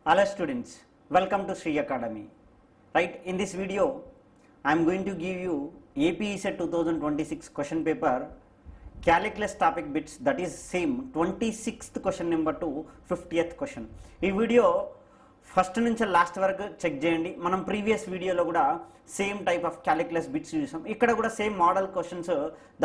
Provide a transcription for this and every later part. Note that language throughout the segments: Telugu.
Hello students, welcome to Sri Academy. Right, in this video I am going to give you APESET 2026 question paper calculus topic bits, that is same 26th question number to 50th question. ఈ వీడియో ఫస్ట్ నుంచి లాస్ట్ వరకు చెక్ చేయండి. మనం ప్రీవియస్ వీడియోలో కూడా same type of calculus bits చూసాం. ఇక్కడ కూడా సేమ్ మోడల్ క్వశ్చన్స్,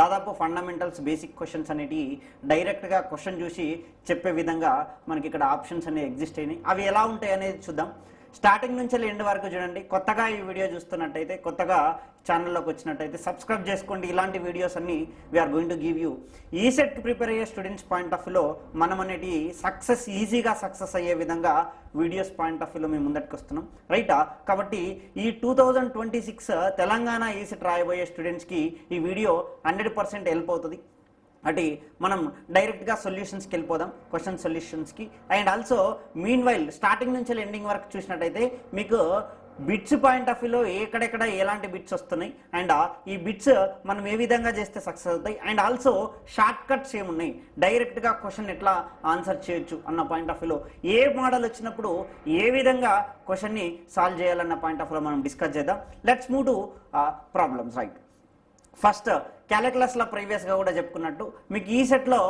దాదాపు ఫండమెంటల్స్ బేసిక్ క్వశ్చన్స్ అనేవి డైరెక్ట్గా క్వశ్చన్ చూసి చెప్పే విధంగా మనకి ఇక్కడ ఆప్షన్స్ అనేవి ఎగ్జిస్ట్ అయినాయి. అవి ఎలా ఉంటాయి అనేది చూద్దాం. స్టార్టింగ్ నుంచి ఎండ్ వరకు చూడండి. కొత్తగా ఈ వీడియో చూస్తున్నట్టయితే, కొత్తగా ఛానల్లోకి వచ్చినట్టయితే సబ్స్క్రైబ్ చేసుకోండి. ఇలాంటి వీడియోస్ అన్ని we're going to give you. ఈ సెట్ ప్రిపేర్ అయ్యే స్టూడెంట్స్ పాయింట్ ఆఫ్ వ్యూలో మనం అనేది ఈజీగా సక్సెస్ అయ్యే విధంగా వీడియోస్ పాయింట్ ఆఫ్ వ్యూలో మేము ముందటికి వస్తున్నాం, రైటా? కాబట్టి ఈ 2026 తెలంగాణ ఈ సెట్ రాయబోయే స్టూడెంట్స్కి ఈ వీడియో 100% హెల్ప్ అవుతుంది. అటు మనం డైరెక్ట్గా సొల్యూషన్స్కి వెళ్ళిపోదాం, క్వశ్చన్ సొల్యూషన్స్కి. And also meanwhile starting నుంచి ఎండింగ్ వరకు చూసినట్టయితే మీకు బిట్స్ పాయింట్ ఆఫ్ వ్యూలో ఎక్కడెక్కడ ఎలాంటి బిట్స్ వస్తున్నాయి, అండ్ ఈ బిట్స్ మనం ఏ విధంగా చేస్తే సక్సెస్ అవుతాయి, అండ్ ఆల్సో షార్ట్ కట్స్ ఏమున్నాయి, డైరెక్ట్గా క్వశ్చన్ ఎట్లా ఆన్సర్ చేయొచ్చు అన్న పాయింట్ ఆఫ్ వ్యూలో, ఏ మోడల్ వచ్చినప్పుడు ఏ విధంగా క్వశ్చన్ని సాల్వ్ చేయాలన్న పాయింట్ ఆఫ్ వ్యూలో మనం డిస్కస్ చేద్దాం. Let's move to problems. Right, first క్యాలిక్యులస్లో ప్రీవియస్గా కూడా చెప్పుకున్నట్టు మీకు ఈ సెట్లో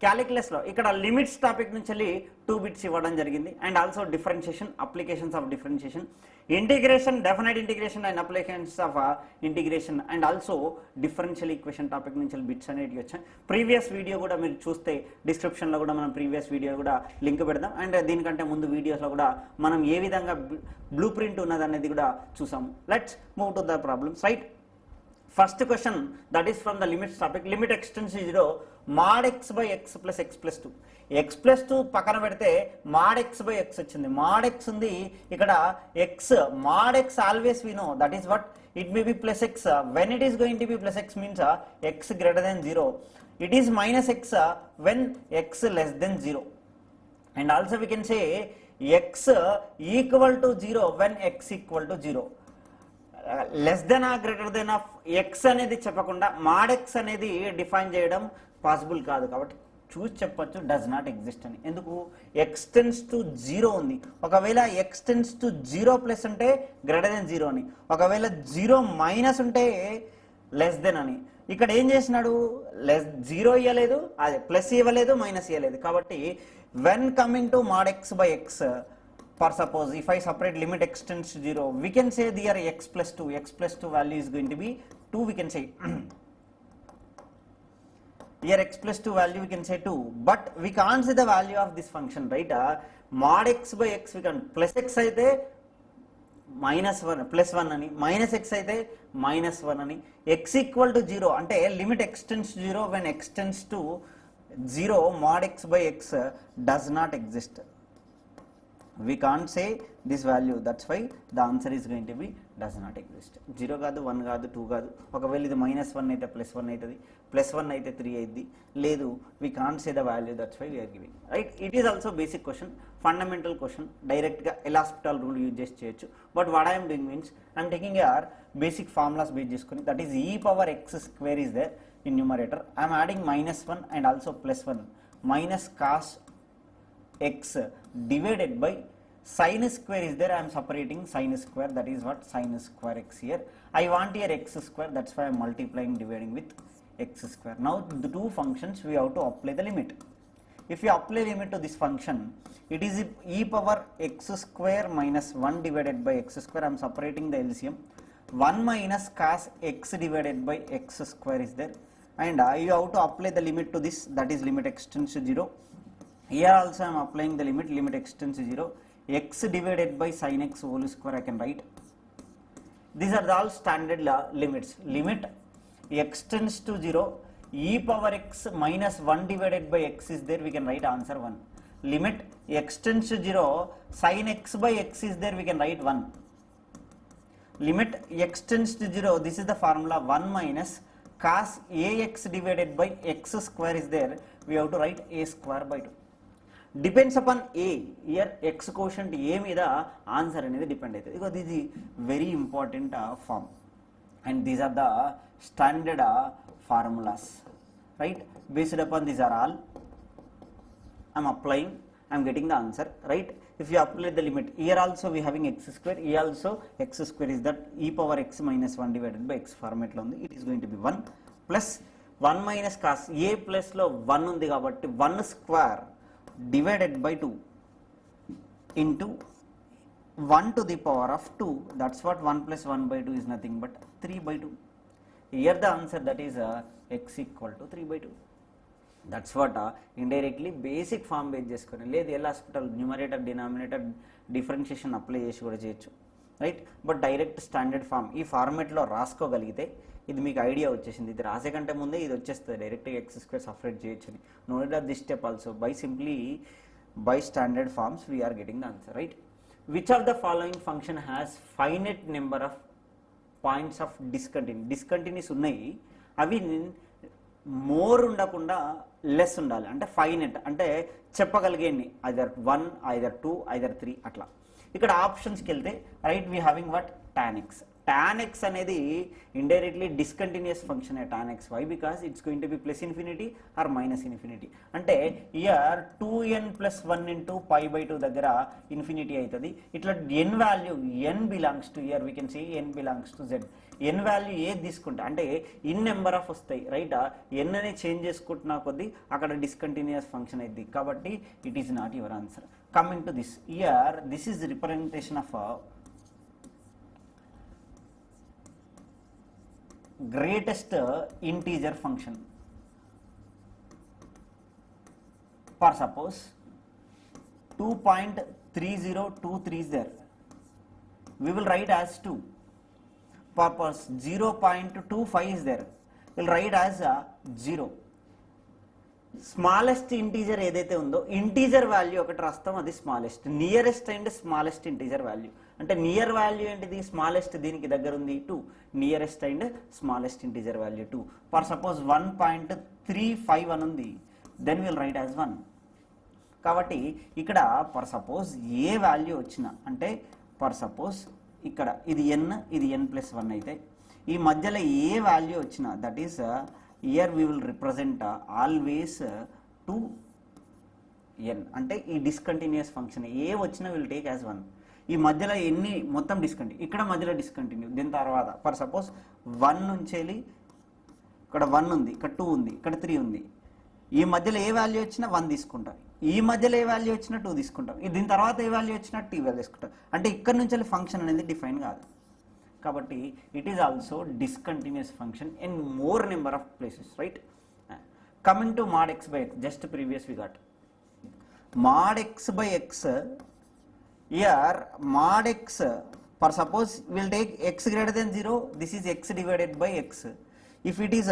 క్యాలిక్యులస్లో ఇక్కడ లిమిట్స్ టాపిక్ నుంచి వెళ్ళి 2 బిట్స్ ఇవ్వడం జరిగింది. And also differentiation, applications of differentiation, integration, definite integration and applications of integration, and also differential equation topic నుంచి బిట్స్ అనేవి వచ్చాయి. ప్రీవియస్ వీడియో కూడా మీరు చూస్తే డిస్క్రిప్షన్లో కూడా మనం ప్రీవియస్ వీడియో కూడా లింక్ పెడదాం. అండ్ దీనికంటే ముందు వీడియోస్లో కూడా మనం ఏ విధంగా బ్లూ ప్రింట్ ఉన్నది అనేది కూడా చూసాము. Let's move to the problems. Right, first question that is from the limits topic. Limit x tends 0 mod x by x plus x plus 2. x plus 2 పక్కన పెడితే mod x by x వచ్చింది. mod x ఉంది ఇక్కడ, x mod x always we know that is what it may be plus x. When it is going to be plus x means x greater than 0. It is minus x when x less than 0. And also we can say x equal to 0 when x equal to 0. Less then ఆ గ్రేటర్ దెన్ ఆఫ్ ఎక్స్ అనేది చెప్పకుండా మాడ్ ఎక్స్ అనేది డిఫైన్ చేయడం పాసిబుల్ కాదు. కాబట్టి చూసి చెప్పొచ్చు డస్ నాట్ ఎగ్జిస్ట్ అని. ఎందుకు? ఎక్స్ టెన్స్ టు 0 ఉంది. ఒకవేళ ఎక్స్ టెన్స్ టు 0 ప్లస్ ఉంటే గ్రేటర్ దెన్ 0 అని, ఒకవేళ 0 మైనస్ ఉంటే లెస్ దెన్ అని. ఇక్కడ ఏం చేసినాడు? 0 ఇవ్వలేదు, అదే ప్లస్ ఇవ్వలేదు, మైనస్ ఇవ్వలేదు. కాబట్టి when coming to mod x by x, for suppose if I separate limit x tends to 0, we can say there x plus 2 value is going to be 2, we can say here x plus 2 value we can say 2, but we can't say the value of this function, right? Mod x by x we can plus x అయితే minus 1 plus 1 అని, minus x అయితే minus 1 అని. x equal to 0 అంటే limit x tends to 0 when x tends to 0 mod x by x does not exist. We can't say this value, that's why the answer is going to be does not exist. 0 కాదు, 1 కాదు, 2 కాదు. ఒకవేళ ఇది -1 అయితే +1 అవుతుంది, +1 అయితే 3 అయింది. లేదు, we can't say the value, that's why we are giving. Right, it is also basic question, fundamental question. డైరెక్ట్గా ఎలాస్పిటల్ రూల్ యూజ్ చేసి చేయొచ్చు. But what I'm doing means I'm taking your basic formulas base చేసుకుని, that is e power x square is there in numerator. I'm adding -1 and also +1 minus cos x divided by sin square is there. I am separating sin square, that is what sin square x here. I want here x square, that's why I am multiplying dividing with x square. Now the two functions we have to apply the limit. If you apply limit to this function, it is e power x square minus 1 divided by x square. I am separating the LCM. 1 minus cos x divided by x square is there, and you have to apply the limit to this, that is limit x tends to 0. Here also I am applying the limit x tends to 0, x divided by sin x whole square I can write. These are the all standard limits. Limit x tends to 0, e power x minus 1 divided by x is there, we can write answer 1. Limit x tends to 0, sin x by x is there, we can write 1. Limit x tends to 0, this is the formula, 1 minus cos ax divided by x square is there, we have to write a square by 2. Depends upon a, here x quotient a మీద ఆన్సర్ అనేది డిపెండ్ అవుతుంది. ఇక ఇది very important form, and these are the standard formulas, right? Based upon these are all I'm applying I'm getting the answer, right? If you apply the limit, here also we having x square, here also x square is that e power x minus 1 divided by x format lo undi. It is going to be 1 plus 1 minus cos a plus లో 1 ఉంది కాబట్టి 1 square divided by 2 into 1 to the power of 2. That's what 1 plus 1 by 2 is nothing but 3 by 2. Here the answer, that is x equal to 3 by 2. That's what indirectly basic form base చేసుకొని లేదు L'Hospital numerator denominator differentiation apply చేసి కూడా చేయొచ్చు, right? But direct standard form ఈ ఫార్మేట్లో రాసుకోగలిగితే ఇది మీకు ఐడియా వచ్చేసింది. ఇది రాసే కంటే ముందే ఇది వచ్చేస్తుంది డైరెక్ట్గా ఎక్స్ స్క్వేర్ సపరేట్ చేయొచ్చు అని. No need of this step also. By standard forms we're getting the answer, right? Which of the following function has finite number of points of discontinuous ఉన్నాయి, అవి మోర్ ఉండకుండా లెస్ ఉండాలి. అంటే ఫైనెట్ అంటే చెప్పగలిగేన్ని ఐదర్ 1 ఐదర్ 2 ఐదర్ 3 అట్లా. ఇక్కడ ఆప్షన్స్కి వెళ్తే right we having what tan x. tan x అనేది indirectly discontinuous function tan x. Why? Because it's going to be plus infinity or minus infinity. అంటే here 2n plus 1 into pi by 2 దగ్గర ఇన్ఫినిటీ అవుతుంది. ఇట్లా n value n belongs to here we can see n belongs to z. N value ఏది తీసుకుంటా అంటే ఇన్ నెంబర్ ఆఫ్ వస్తాయి, రైట్? ఎన్ అని చేంజ్ చేసుకుంటున్నా కొద్దీ అక్కడ డిస్కంటిన్యూస్ ఫంక్షన్ అయింది కాబట్టి it is not your answer. Coming to this year, this is representation of greatest integer function. For suppose 2.3023 is there, we will write as 2. Purpose 0.25 is there, we will write as 0. Smallest integer ఏదైతే ఉందో ఇంటీజర్ వాల్యూ ఒకటి రాస్తాం, అది smallest. Nearest and smallest integer value అంటే నియర్ వాల్యూ ఏంటిది? స్మాలెస్ట్, దీనికి దగ్గర ఉంది 2. Nearest and smallest integer value 2. For suppose 1.35 అని ఉంది, దెన్ విల్ రైట్ యాజ్ 1. కాబట్టి ఇక్కడ ఫర్ సపోజ్ ఏ వాల్యూ వచ్చినా అంటే ఫర్ సపోజ్ ఇక్కడ ఇది n, ఇది n ప్లస్ 1 అయితే ఈ మధ్యలో ఏ వాల్యూ వచ్చినా that is here we will represent always to n. అంటే ఈ డిస్కంటిన్యూస్ ఫంక్షన్ ఏ వచ్చినా విల్ టేక్ యాజ్ 1. ఈ మధ్యలో ఎన్ని మొత్తం డిస్కంటిన్యూ, ఇక్కడ మధ్యలో డిస్కంటిన్యూ, దీని తర్వాత ఫర్ సపోజ్ 1 నుంచి వెళ్ళి ఇక్కడ 1 ఉంది, ఇక్కడ 2 ఉంది, ఇక్కడ 3 ఉంది. ఈ మధ్యలో ఏ వాల్యూ వచ్చినా 1 తీసుకుంటాం, ఈ మధ్యలో ఏ వాల్యూ వచ్చినా 2 తీసుకుంటాం, దీని తర్వాత ఏ వాల్యూ వచ్చినా t వాల్యూ తీసుకుంటాం. అంటే ఇక్కడ నుంచి వెళ్ళి ఫంక్షన్ అనేది డిఫైన్ కాదు కాబట్టి it is also discontinuous function in more number of places, right? Coming to mod x by x, just previous we got mod x by x. Here mod x, for suppose we will take x greater than 0, this is x divided by x. If it is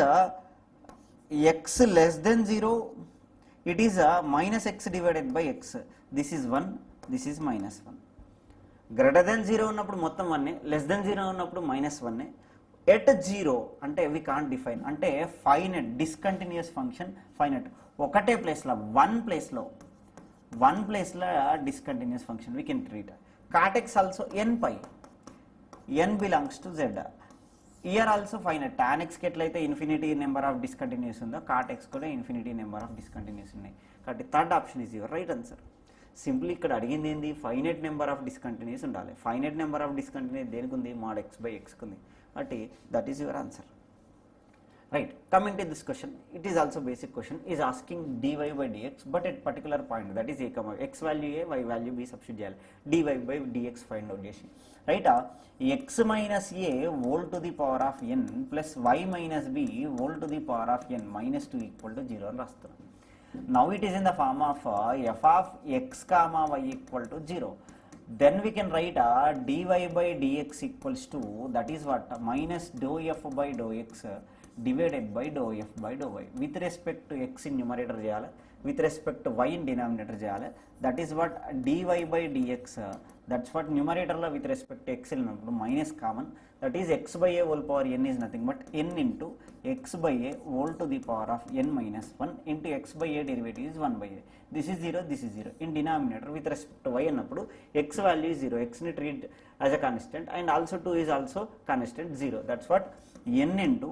x less than 0, it is minus x divided by x. This is 1, this is minus 1. Greater than 0 ఉన్నప్పుడు మొత్తం 1, లెస్ దెన్ 0 ఉన్నప్పుడు మైనస్ 1. ఎట్ 0 అంటే వి కాంట్ డిఫైన్, అంటే ఫైనట్ డిస్కంటిన్యూస్ ఫంక్షన్ ఫైనట్. ఒకటే ప్లేస్లో 1 ప్లేస్లో discontinuous function we can treat. cot x also n pi, n belongs to z. Here also finite. tan x కి ఎట్లయితే ఇన్ఫినిటీ నెంబర్ ఆఫ్ డిస్కంటిన్యూస్ ఉందో cot x కూడా ఇన్ఫినిటీ నెంబర్ ఆఫ్ డిస్కంటిన్యూస్ ఉన్నాయి కాబట్టి third option is your right answer. Simply ఇక్కడ అడిగింది ఏంది? ఫైనైట్ నెంబర్ ఆఫ్ డిస్కంటిన్యూస్ ఉండాలి. ఫైనైట్ నెంబర్ ఆఫ్ డిస్కంటిన్యూస్ దేనికి ఉంది? mod x by x కు ఉంది కాబట్టి that is your answer, right? Coming to this question, it is also basic question, is asking dy by dx but at particular point that is a, x value a, y value b substitute చేయాలి, dy by dx find out చేసి, right? x minus a whole to the power of n plus y minus b whole to the power of n minus 2 equal to 0 అని రాస్తున్నాం. Now it is in the form of f of x comma y equal to 0. Then we can write dy by dx equals to, that is what, minus dou f by dou x divided by dou f by dou y. With respect to x in numerator చేయాలి, with respect to y in denominator చేయాలి. That is what dy by dx, that's what numerator లో with respect to x వెళ్ళినప్పుడు minus common, that is x by a whole power n is nothing but n into x by a whole to the power of n minus 1 into x by a derivative is 1 by a. This is 0, this is 0. In denominator with respect to y అన్నప్పుడు x value is 0, x ని treat as a constant and also 2 is also constant 0. That's what n into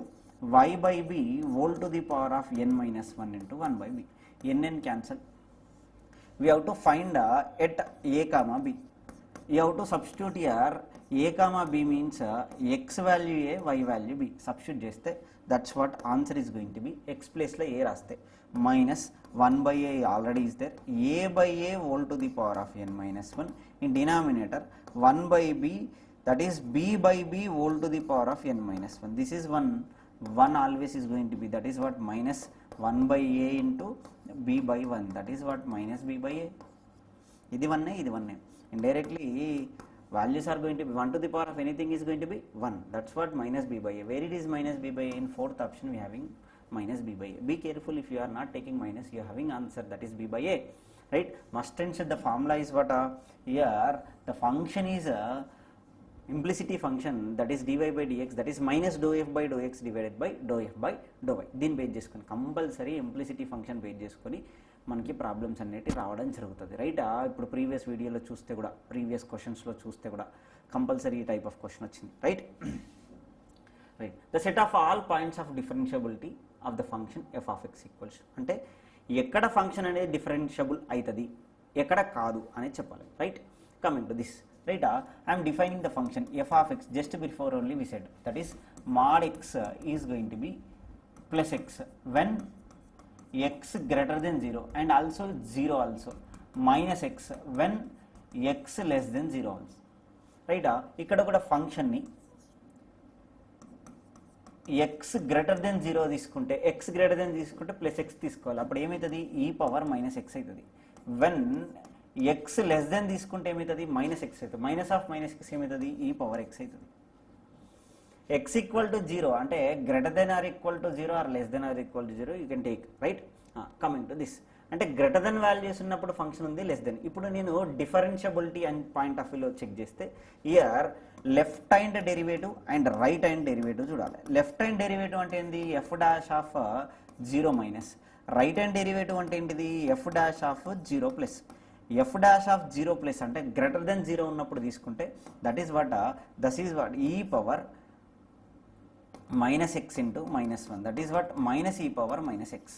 y by b whole to the power of n minus 1 into 1 by b. n cancel. we have to find at a comma b. You have to substitute here a comma b means x value a, y value b. Substitute చేస్తే that's what answer is going to be. X place లో a రాస్తే minus 1 by a already is there. A by a whole to the power of n minus 1 in denominator 1 by b, that is b by b whole to the power of n minus 1. This is 1 always is going to be, that is what minus 1 by a into b by 1, that is what minus b by a. ఇది 1 ఇది 1. Indirectly values are going to be 1 to the power of anything is going to be 1, that's what minus b by a. Where it is minus b by a? In fourth option we having minus b by a. Be careful, if you are not taking minus, you are having answer that is b by a, right? Must ensure the formula is what here the function is implicity function, that is dy by dx, that is minus dou f by dou x divided by dou f by dou y. దీన్ని బేస్ చేసుకొని కంపల్సరీ ఇంప్లిసిటీ ఫంక్షన్ బేస్ చేసుకొని మనకి ప్రాబ్లమ్స్ అనేవి రావడం జరుగుతుంది, రైట్? ఇప్పుడు ప్రీవియస్ వీడియోలో చూస్తే కూడా, ప్రీవియస్ క్వశ్చన్స్లో చూస్తే కూడా కంపల్సరీ ఈ టైప్ ఆఫ్ క్వశ్చన్ వచ్చింది, right? Right. The set of all points of differentiability of the function F of X equals, అంటే ఎక్కడ ఫంక్షన్ అనేది డిఫరెన్షియబుల్ అవుతుంది, ఎక్కడ కాదు అనేది చెప్పాలి, right? Coming to this, right? I am defining the function f of x. Just before only we said, that is mod x is going to be plus x when x greater than 0 and also 0 also, minus x when x less than 0 also, right? ఇక్కడ కూడా ఫంక్షన్ ని x గ్రేటర్ దెన్ 0 తీసుకుంటే, x గ్రేటర్ దెన్ తీసుకుంటే ప్లస్ x తీసుకోవాలి, అప్పుడు ఏమవుతుంది? e పవర్ మైనస్ x అవుతుంది. వెన్ x లెస్ దెన్ తీసుకుంటే ఏమవుతుంది? మైనస్ x అవుతుంది. మైనస్ ఆఫ్ మైనస్ x ఏమవుతుంది? e పవర్ x అవుతుంది. x ఈక్వల్ టు 0 అంటే greater than or equal to 0 or less than or equal to 0 you can take, right? Coming to this, అంటే గ్రేటర్ దెన్ వాల్యూస్ ఉన్నప్పుడు ఫంక్షన్ ఉంది, లెస్ దెన్. ఇప్పుడు నేను డిఫరెన్షియబిలిటీ అండ్ పాయింట్ ఆఫ్ వ్యూలో చెక్ చేస్తే here left hand derivative and right hand derivative చూడాలి. లెఫ్ట్ హ్యాండ్ డెరివేటివ్ అంటే ఏంది? F dash of 0 minus. Right hand derivative అంటే ఏంటిది? F dash of 0 plus. F dash of 0 plus అంటే గ్రేటర్ దెన్ 0 ఉన్నప్పుడు తీసుకుంటే that is what e power minus x into minus 1, that is what minus e power minus x.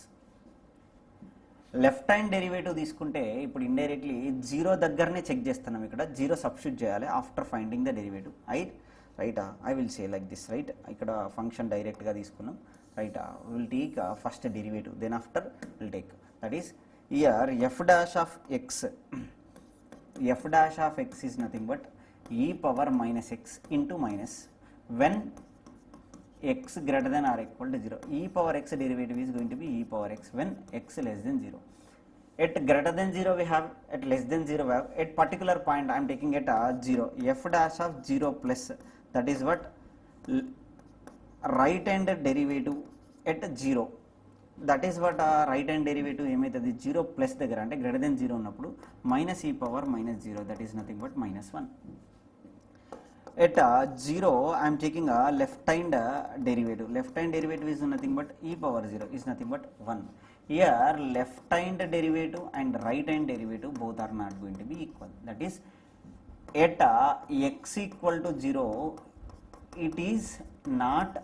Left hand derivative తీసుకుంటే ఇప్పుడు ఇండైరెక్ట్లీ 0 దగ్గరనే చెక్ చేస్తున్నాం, ఇక్కడ 0 సబ్స్టిట్యూట్ చేయాలి after finding the derivative, right? I will say like this, right? ఇక్కడ ఫంక్షన్ డైరెక్ట్గా తీసుకున్నాం, right? Will take first derivative, then after will take, that is here f dash of x is nothing but e power minus x into minus when x greater than or equal to 0. E power x derivative is going to be e power x when x less than 0. At greater than 0 we have, at less than 0 we have, at particular point I am taking at 0. F dash of 0 plus, that is what right hand derivative at 0, that is what right hand derivative ఏమవుతుంది? 0 ప్లస్ దగ్గర అంటే గ్రేటర్ దెన్ 0 ఉన్నప్పుడు minus e power minus 0, that is nothing but minus 1. At 0 I'm taking left hand derivative. Left hand derivative is nothing but e power 0 is nothing but 1. Here left hand derivative and right hand derivative both are not going to be equal, that is at x equal to 0 it is not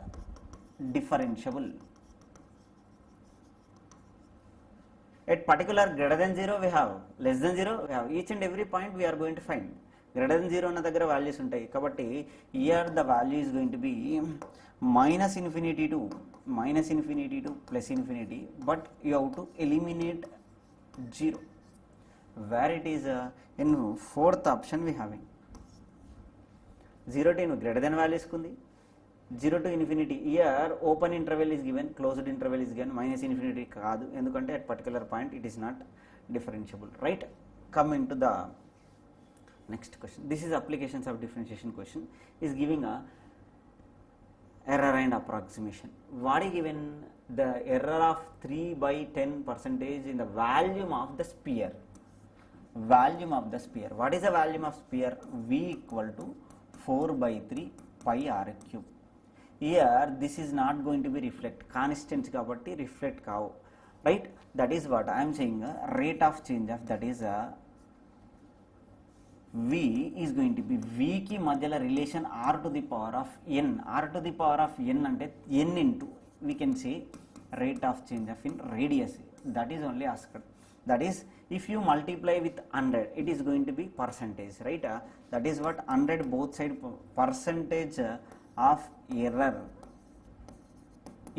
differentiable. At particular greater than 0 we have, less than 0 we have, each and every point we are going to find. Greater than 0 ఉన్న దగ్గర వాల్యూస్ ఉంటాయి కాబట్టి here the value is going to be minus infinity to plus infinity, but you have to eliminate 0. Where it is in fourth option we having 0 to greater than values కుంది, 0 to infinity. Here open interval is given, closed interval is given, minus infinity కాదు, ఎందుకంటే at particular point it is not differentiable, right? Coming to the next question, this is applications of differentiation question, is giving a error and approximation. What is given? The error of 3/10% in the volume of the sphere. Volume of the sphere, what is the volume of sphere? V equal to 4/3 pi r cube. Here this is not going to be reflect, constants kabatti reflect kavu, right? That is what I am saying, rate of change of, that is v is going to be, v ki madhyala relation r to the power of n. R to the power of n ante n into, we can say rate of change of in radius, that is only asked. that is if you multiply with 100 it is going to be percentage, right? That is what 100 both side percentage of error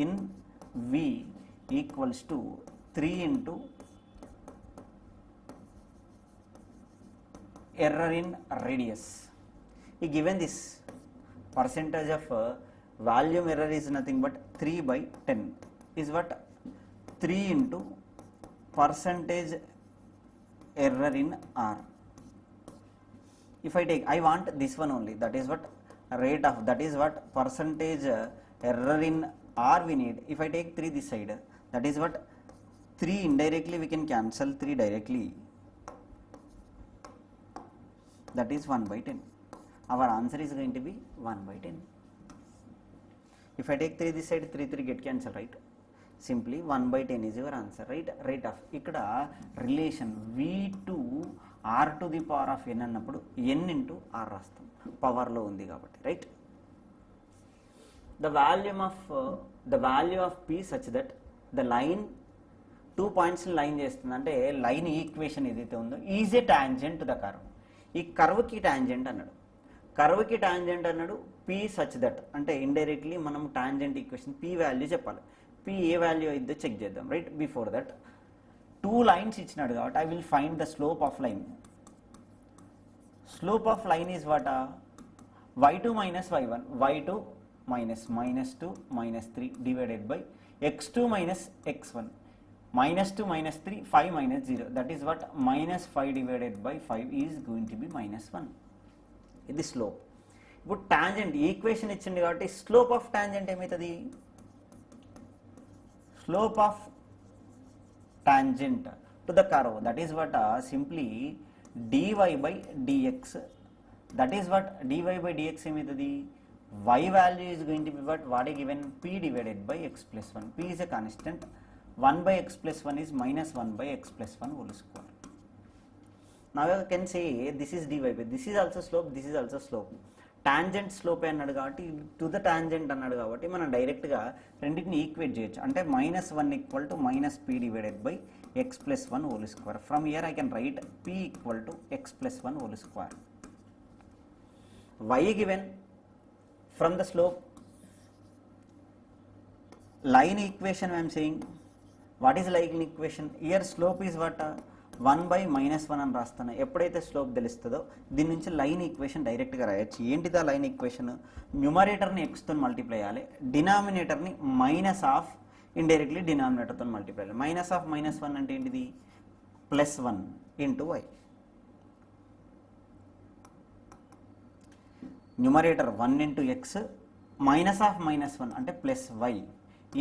in V equals to 3 into error in radius. He given this percentage of volume error is nothing but 3 by 10 is what 3 into percentage error in R. If I take, I want this one only, that is what rate of, that is what percentage error in R we need. If I take 3 this side, that is what 3 indirectly we can cancel 3 directly, that is 1 by 10. Our answer is going to be 1 by 10. If I take 3 this side, 3 get cancel, right? Simply 1 by 10 is your answer, right? Rate of, ikkada relation V to R to the power of n అన్నప్పుడు n into R రాస్తాం, పవర్ లో ఉంది కాబట్టి, right? The value of P such that the line 2 points line చేస్తుంది అంటే లైన్ ఈక్వేషన్ ఏదైతే ఉందో is a tangent to the curve. ఈ కర్వ్కి టాంజెంట్ అన్నాడు, కర్వ్కి టాంజెంట్ అన్నాడు. P such that అంటే ఇండైరెక్ట్లీ మనం టాంజెంట్ ఈక్వేషన్ P వాల్యూ చెప్పాలి. P ఏ వాల్యూ అయిద్దో చెక్ చేద్దాం, రైట్? బిఫోర్ దట్ 2 లైన్స్ ఇచ్చినాడు కాబట్టి I will find the slope of line. Slope of line is what? y2 minus y1, y2 minus -2 -3 divided by x2 minus x1, -2 -3 5 -0, that is what -5 divided by 5 is going to be -1. ఇది స్లోప్. ఇప్పుడు టాంజెంట్ ఈక్వేషన్ ఇచ్చింది కాబట్టి స్లోప్ ఆఫ్ టాంజెంట్ ఏమవుతుంది? Slope of tangent to the curve, that is what simply dy by dx, that is what dy by dx ఏమవుతుంది? y value is going to be what is given? P divided by x plus 1. P is a constant, 1 by x plus 1 is -1 by x plus 1 whole square. Now you can say this is dy by, this is also slope, this is also slope. Tangent slope అన్నాడు కాబట్టి టు ద టాంజెంట్ అన్నాడు కాబట్టి మనం డైరెక్ట్గా రెండింటిని ఈక్వేట్ చేయొచ్చు. అంటే -1 equal to -p divided by x plus 1 whole square. From here I can write p equal to x plus 1 whole square. Y given from the slope. Line equation I am saying, what is line equation? Here slope is what? 1 by -1 అని రాస్తాను. ఎప్పుడైతే స్లోప్ తెలుస్తుందో దీని నుంచి లైన్ ఈక్వేషన్ డైరెక్ట్గా రాయొచ్చు. ఏంటిదా లైన్ ఈక్వేషన్? న్యూమరేటర్ని ఎక్స్తో మల్టిప్లై చేయాలి, డినామినేటర్ని మైనస్ ఆఫ్ ఇండైరెక్ట్లీ డినామినేటర్తో మల్టిప్లై చేయాలి. -1 అంటే ఏంటిది? +1 into y. Numerator 1 into x, -1 అంటే +y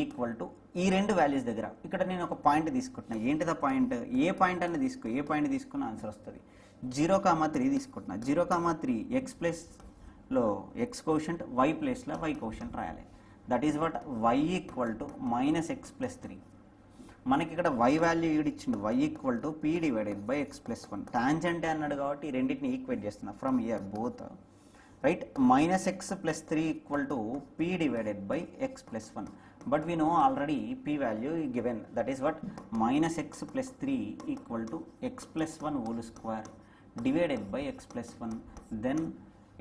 ఈక్వల్ టు ఈ రెండు వాల్యూస్ దగ్గర ఇక్కడ నేను ఒక పాయింట్ తీసుకుంటున్నా. ఏంటిదా పాయింట్? ఏ పాయింట్ అన్న తీసుకో, ఏ పాయింట్ తీసుకున్న ఆన్సర్ వస్తుంది. 0,3 తీసుకుంటున్నా. 0,3 x ప్లేస్లో x కోషంట్, y ప్లేస్లో y కోషంట్ రాయాలి. That is what y equal to -x + 3. మనకి ఇక్కడ y వాల్యూ ఇచ్చిండు, y equal to p divided by x + 1. Tangent అన్నాడు కాబట్టి ఈ రెండింటిని ఈక్వేట్ చేస్తున్నా. From year both, right? -x + 3 equal to p divided by x + 1. But we know already p value given, that is what -x + 3 equal to x + 1 whole square divided by x + 1. Then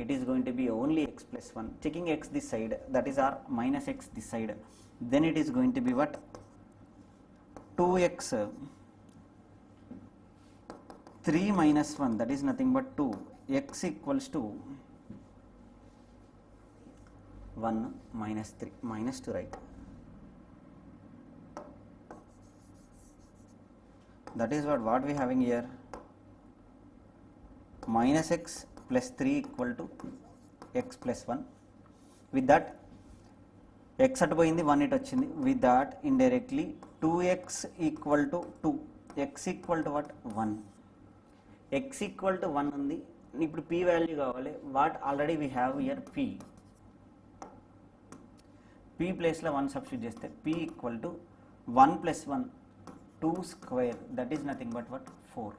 it is going to be only x + 1. Taking x this side, that is our -x this side. Then it is going to be what? 2x 3 - 1, that is nothing but 2. X equals to 1 - 3 -2, right? That is what we having here, -x + 3 equal to x + 1. With that x అటు పోయింది, 1 ఇటు వచ్చింది. With that indirectly 2x equal to 2, x equal to what? 1. x equal to 1 ఉంది. ఇప్పుడు p వాల్యూ కావాలి. What already we have here p. p ప్లేస్లో 1 సబ్స్టిట్యూట్ చేస్తే p equal to 1 + 1 2 square, that is nothing but what? 4.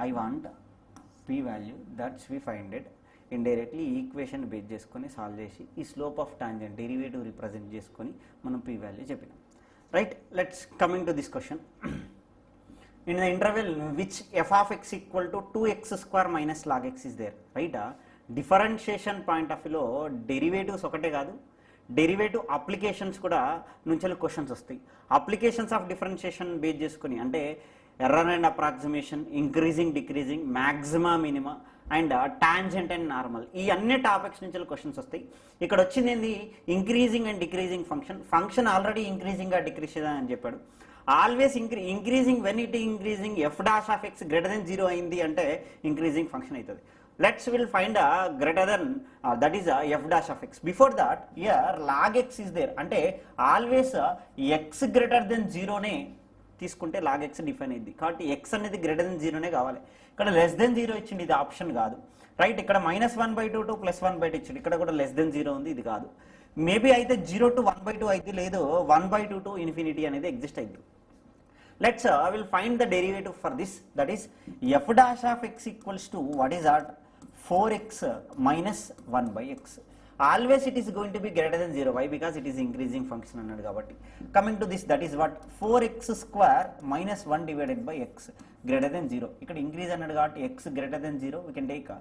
I want p value, that's we find it. Indirectly equation base చేసుకొని సాల్వ్ చేసి ఈ slope of tangent derivative represent చేసుకొని మనం p వాల్యూ చెప్పినాం, right? Let's coming to this question. in the interval which f of x equal to 2x square minus log x is there, right? Differentiation point of view లో డెరివేటివ్స్ ఒకటే కాదు, డెరివేటివ్ అప్లికేషన్స్ కూడా నుంచి క్వశ్చన్స్ వస్తాయి. అప్లికేషన్స్ ఆఫ్ డిఫరెన్షియేషన్ బేస్ చేసుకుని అంటే error and approximation, increasing decreasing, maxima minima and tangent and normal, ఈ అన్ని టాపిక్స్ నుంచి క్వశ్చన్స్ వస్తాయి. ఇక్కడ వచ్చింది ఏంది, increasing and decreasing function already ఇంక్రీజింగ్గా డిక్రీజ్ అని చెప్పాడు. Always increasing when it increasing f dash of x greater than 0 అయింది అంటే ఇంక్రీజింగ్ ఫంక్షన్ అవుతుంది. Let's will find a greater than that is a f dash of x. Before that here log x is there అంటే always x greater than 0 నే తీసుకుంటే log x డిఫైన్ అయింది కాబట్టి x అనేది గ్రేటర్ దెన్ 0 నే కావాలి. ఇక్కడ లెస్ దెన్ 0 ఇచ్చింది, ఇది ఆప్షన్ కాదు, రైట్? ఇక్కడ -1/2 టు +1/2 ఇచ్చింది, ఇక్కడ కూడా లెస్ దెన్ 0 ఉంది, ఇది కాదు. మేబీ అయితే 0 to 1/2 అయితే, లేదు 1/2 to ఇన్ఫినిటీ అనేది ఎగ్జిస్ట్ అయింది. Let's will find the derivative for this, that is f dash of x equals to what is that 4x minus 1/x. Always it is going to be greater than 0. Why? Because it is increasing function అన్నాడు కాబట్టి. Coming to this, that is what 4x square minus 1 divided by x greater than 0. ఇక్కడ ఇంక్రీజ్ అన్నాడు కాబట్టి x greater than 0 we can take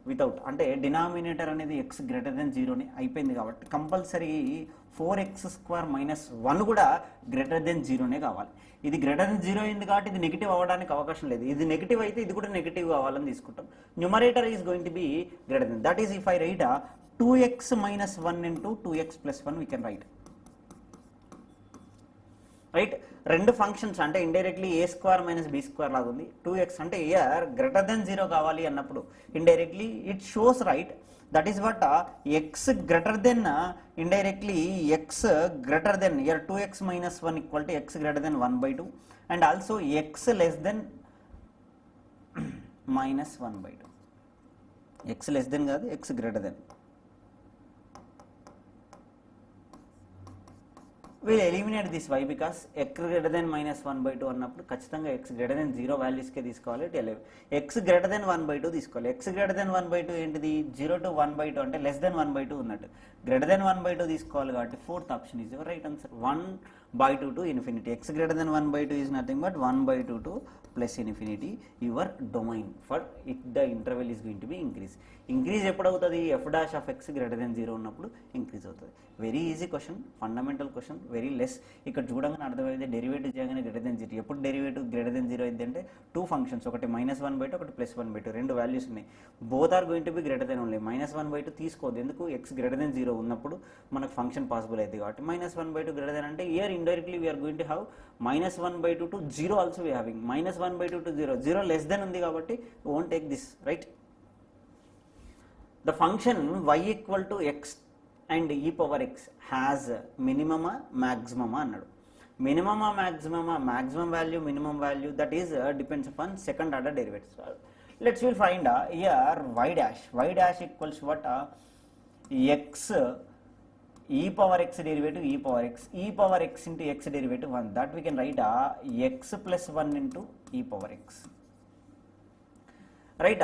without అంటే డినామినేటర్ అనేది x గ్రేటర్ దెన్ 0 ని అయిపోయింది కాబట్టి కంపల్సరీ 4x స్క్వేర్ మైనస్ 1 కూడా గ్రేటర్ దెన్ 0 నే కావాలి. ఇది గ్రేటర్ దెన్ 0 అయింది కాబట్టి ఇది నెగిటివ్ అవ్వడానికి అవకాశం లేదు. ఇది నెగిటివ్ అయితే ఇది కూడా నెగిటివ్ కావాలని తీసుకుంటాం. Numerator is going to be greater then, that is if I right 2x minus 1 into 2x plus 1 we can write, right? రెండు ఫంక్షన్స్ అంటే ఇండైరెక్ట్లీ ఏ స్క్వేర్ మైనస్ బి స్క్వేర్ లాగా ఉంది. 2x అంటే ఇయర్ గ్రేటర్ దెన్ 0 కావాలి అన్నప్పుడు indirectly it shows, right? That is what x greater than indirectly x greater than here 2x minus 1 equal to x greater than 1/2 and also x less than minus 1/2. X less than కాదు, x greater than. We'll eliminate this. Why? Because x greater than minus 1/2 అన్నప్పుడు ఖచ్చితంగా x greater than 0 వాల్యూస్కే తీసుకోవాలి. x greater than 1/2 తీసుకోవాలి. x greater than 1/2 ఏంటిది? 0 to 1/2 అంటే less than 1/2 ఉన్నట్టు. greater than 1/2 తీసుకోవాలి కాబట్టి fourth option is your right answer. 1/2 to infinity. x greater than 1/2 is nothing but 1/2 to plus infinity. Your domain for it the interval is going to be increase. Increase ఎప్పుడు అవుతుంది? f dash of x greater than 0 ఉన్నప్పుడు ఇంక్రీజ్ అవుతుంది. Very easy question, fundamental question, very less. ఇక్కడ చూడగానే అర్థమైంది డెరివేటివ్ చేయగానే గ్రేటర్ దెన్ 0. ఎప్పుడు డెరివేటివ్ గ్రేటర్ దెన్ 0 అయింది అంటే టూ ఫంక్షన్స్, ఒకటి -1/2 ఒకటి +1/2, రెండు వాల్యూస్ ఉన్నాయి. Both are going to be greater than only. -1/2 తీసుకోవద్దు, ఎందుకు? x గ్రేటర్ దెన్ 0 ఉన్నప్పుడు మనకు ఫంక్షన్ పాసిబుల్ అవుతుంది కాబట్టి. -1/2 గ్రేటర్ దెన్ అంటే here indirectly we're going to have -1/2 to 0 also we having. -1/2 to 0 less than ఉంది కాబట్టి won't take this, right? The function y equal to x and e power x has minimum maximum అన్నాడు. Minimum maximum, maximum value, minimum value, that is depends upon second order derivatives. Let's will find here y dash equals what? X e power x derivative e power x into x derivative 1, that we can write x plus 1 into e power x. Right?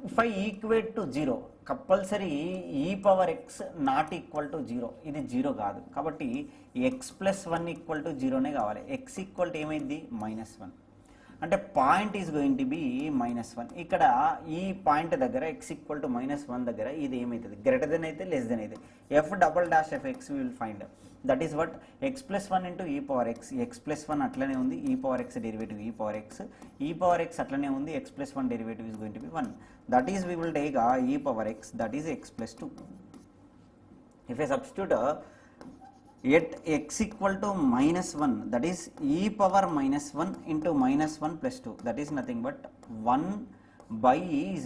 If I equate to 0, compulsory e power x not equal to 0, ఇది 0 కాదు కాబట్టి x ప్లస్ 1 ఈక్వల్ టు 0నే కావాలి. x ఈక్వల్ టు ఏమైంది? -1 అంటే point is going to be -1. ఇక్కడ ఈ పాయింట్ దగ్గర x ఈక్వల్ టు -1 దగ్గర ఇది ఏమవుతుంది? గ్రేటర్ దెన్ అయితే లెస్ దెన్ అయితే f double dash of x will find, that is what x plus 1 into e power x. x plus 1 అట్లనే ఉంది, e power x derivative e power x అట్లనే ఉంది, x plus 1 derivative is going to be 1. That is we will take e power x, that is x plus 2. If I substitute at x equal to -1, that is e power -1 into -1 plus 2, that is nothing but 1 by e is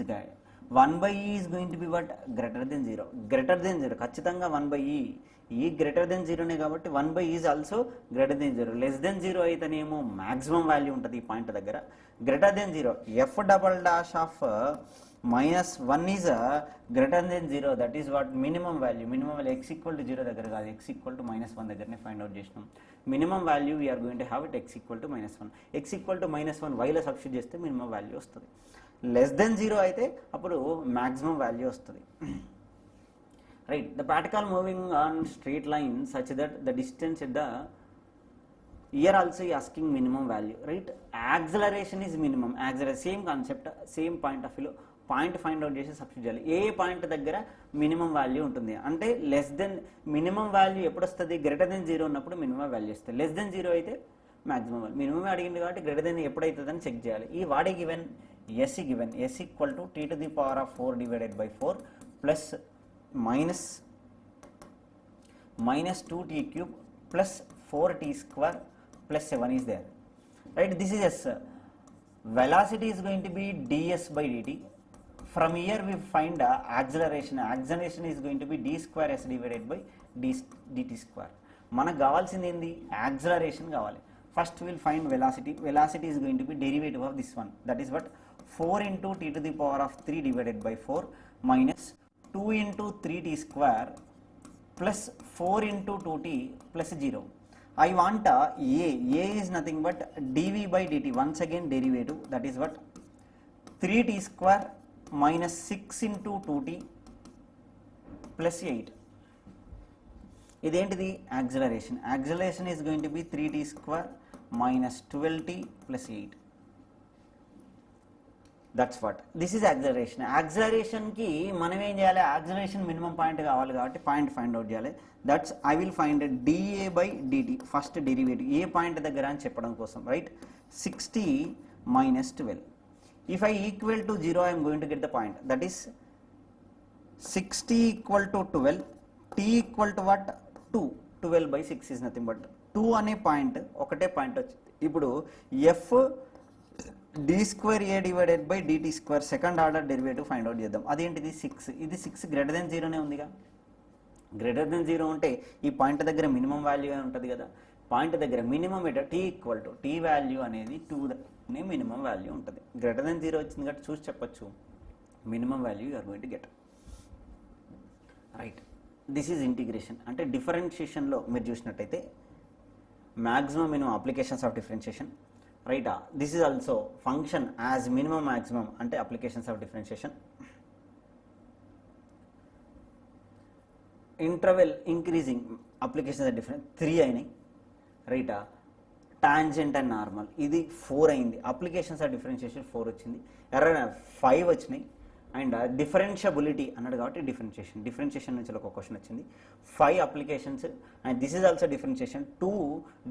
1 by e is going to be what? Greater than 0. Greater than 0 ఖచ్చితంగా 1 by e. e greater than 0 నే కాబట్టి 1 by e is also greater than 0. less than 0 అయితేనేమో maximum value ఉంటుంది ఈ పాయింట్ దగ్గర. greater than 0 f double dash of -1 is greater than 0, that is what? minimum value x equal to 0 దగ్గర కాదు, x equal to -1 దగ్గరనే ఫైండ్ అవుట్ చేసినాం. Minimum value we're going to have it x equal to -1. x equal to -1 y లో సబ్స్టిట్యూట్ చేస్తే మినిమం వాల్యూ వస్తుంది. లెస్ దెన్ 0 అయితే అప్పుడు మ్యాక్సిమం వాల్యూ వస్తుంది, right? The particle moving on straight line such that the distance at the here also he asking minimum value, right? Acceleration is minimum, acceleration same concept, same point of view, point find out చేసి సబ్స్టిట్యూట్ చేయాలి. ఏ పాయింట్ దగ్గర మినిమం వాల్యూ ఉంటుంది అంటే లెస్ దెన్ మినిమం వాల్యూ ఎప్పుడు వస్తుంది, గ్రేటర్ దెన్ 0 ఉన్నప్పుడు మినిమం వాల్యూ వస్తుంది, లెస్ దెన్ 0 అయితే మాక్సిమం వాల్యూ. మినిమం అడిగింది కాబట్టి గ్రేటర్ దెన్ ఎప్పుడైతుందని చెక్ చేయాలి. ఈ వాడే given s given s equal to t to the power of 4 divided by 4 plus minus 2t cube plus 4t square plus 7 is there, right? This is s. Velocity is going to be ds by dt. From here we find acceleration. Acceleration is going to be d square s divided by dt square. మనకు కావాల్సింది ఏంది, యాక్సిలరేషన్ కావాలి. First will find velocity. Velocity is going to be derivative of this one, that is what 4 into t to the power of 3 divided by 4 minus 2 into 3t square plus 4 into 2t plus 0. I want a is nothing but dv by dt, once again derivative, that is what 3t square minus 6 into 2t plus 8. ఇదేంటిది acceleration. Acceleration is going to be 3t square minus 12t plus 8. That's what this is acceleration. యాక్సిలరేషన్కి మనం ఏం చేయాలి, యాక్సిలరేషన్ మినిమం పాయింట్ కావాలి కాబట్టి పాయింట్ ఫైండ్ అవుట్ చేయాలి. That's I will find dA by dt, first derivative ఏ పాయింట్ దగ్గర అని చెప్పడం కోసం, right? 60 minus 12. If I equal to 0, I am going to get the point, that is 60 equal to 12, t equal to what, 2. 12 by 6 is nothing but 2 అనే పాయింట్, ఒకటే పాయింట్ వచ్చింది. ఇప్పుడు f d square a divided by dt square second order derivative find out చేద్దాం. అదేంటిది 6. ఇది 6 గ్రేటర్ దెన్ 0నే ఉందిగా. గ్రేటర్ దెన్ 0 ఉంటే ఈ పాయింట్ దగ్గర మినిమం వాల్యూ ఉంటుంది కదా. పాయింట్ దగ్గర minimum at t equal to t value అనేది 2 నే మినిమం వాల్యూ ఉంటుంది. గ్రేటర్ దెన్ 0 వచ్చింది కాబట్టి చూసి చెప్పొచ్చు minimum value you are going to get, right? This is integration. అంటే డిఫరెన్షియేషన్లో మీరు చూసినట్టయితే maximum minimum applications of differentiation, right? This is also function as minimum maximum అంటే applications of differentiation. Interval increasing applications of difference 3 అయినాయి, రైటా? టాంజెంట్ అండ్ నార్మల్ ఇది 4 అయింది. అప్లికేషన్స్ ఆఫ్ డిఫరెన్షియేషన్ 4 వచ్చింది. 5 వచ్చినాయి. అండ్ డిఫరెన్షియబిలిటీ అన్నాడు కాబట్టి డిఫరెన్షియేషన్ నుంచి ఒక క్వశ్చన్ వచ్చింది. 5 applications and this is also differentiation. 2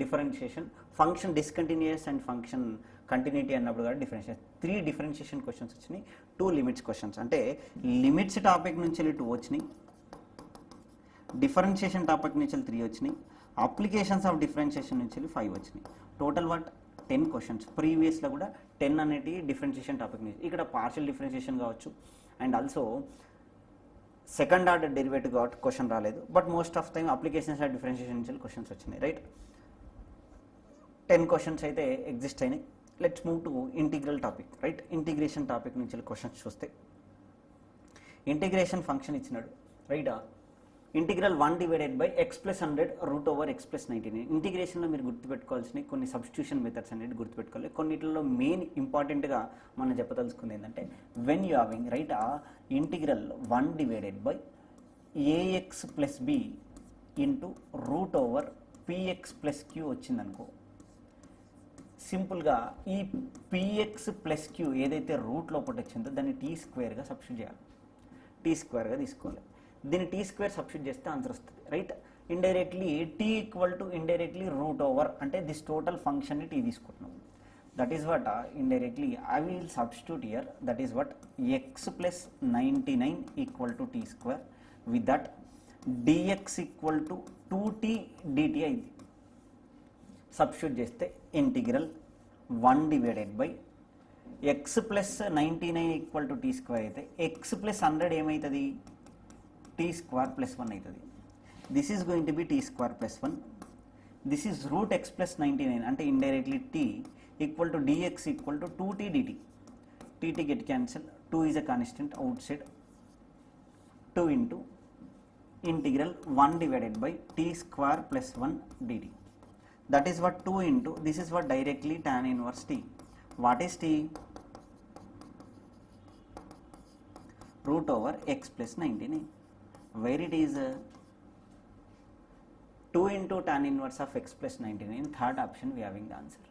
differentiation, function discontinuous and function continuity అన్నప్పుడు కాబట్టి డిఫరెన్షియేషన్. 3 డిఫరెన్షియేషన్ క్వశ్చన్స్ వచ్చినాయి. 2 లిమిట్స్ క్వశ్చన్స్. అంటే లిమిట్స్ టాపిక్ నుంచి 2 వచ్చినాయి, డిఫరెన్షియేషన్ టాపిక్ నుంచి 3 వచ్చినాయి, అప్లికేషన్స్ ఆఫ్ డిఫరెన్షియేషన్ నుంచి 5 వచ్చినాయి. Total what 10 questions. ప్రీవియస్లో కూడా 10 అనేటి డిఫరెన్షియేషన్ టాపిక్ నుంచి. ఇక్కడ పార్షియల్ డిఫరెన్షియేషన్ కావచ్చు and also second order derivative కాబట్టి క్వశ్చన్ రాలేదు. But most of time applications of differentiation నుంచి క్వశ్చన్స్ వచ్చినాయి, రైట్? 10 క్వశ్చన్స్ అయితే ఎగ్జిస్ట్ అయినాయి. Let's move to integral topic, right? Integration topic నుంచి క్వశ్చన్స్ చూస్తే ఇంటిగ్రేషన్ ఫంక్షన్ ఇచ్చినాడు, రైటా? Integral 1 divided by x plus 100 root over x plus 99. ఇంటిగ్రేషన్లో మీరు గుర్తుపెట్టుకోవాల్సిన కొన్ని సబ్స్టిట్యూషన్ మెథడ్స్ అనేది గుర్తుపెట్టుకోవాలి. కొన్నిట్లో మెయిన్ ఇంపార్టెంట్గా మనం చెప్పదలుచుకుంది ఏంటంటే when you having, right, integral 1 divided by ax plus b into root over px plus q వచ్చిందనుకో, సింపుల్గా ఈ px ప్లస్ q ఏదైతే రూట్ లోపల వచ్చిందో దాన్ని t స్క్వేర్గా సబ్స్టిట్యూట్ చేయాలి. t స్క్వేర్గా తీసుకోవాలి. దీన్ని టీ స్క్వేర్ సబ్స్టిట్యూట్ చేస్తే ఆన్సర్ వస్తుంది, right? Indirectly t equal to indirectly root over అంటే దిస్ టోటల్ ఫంక్షన్ని టీ తీసుకుంటున్నాం. That is what indirectly I will substitute here, that is what x plus 99 equal to t square with that dx equal to 2t dt అయింది. సబ్స్టిట్యూట్ చేస్తే integral 1 divided by x plus 99 equal to t square అయితే ఎక్స్ ప్లస్ 100 ఏమవుతుంది, t square plus 1 అవుతుంది. This is going to be t square plus 1. This is root x plus 99 అంటే indirectly t equal to dx equal to 2t dt. t get cancelled. 2 is a constant outside. 2 into integral 1 divided by t square plus 1 dt. That is what 2 into, this is what directly tan inverse t. What is t? Root over x plus 99. Where it is 2 into tan inverse of x plus 19. In third option we having the answer.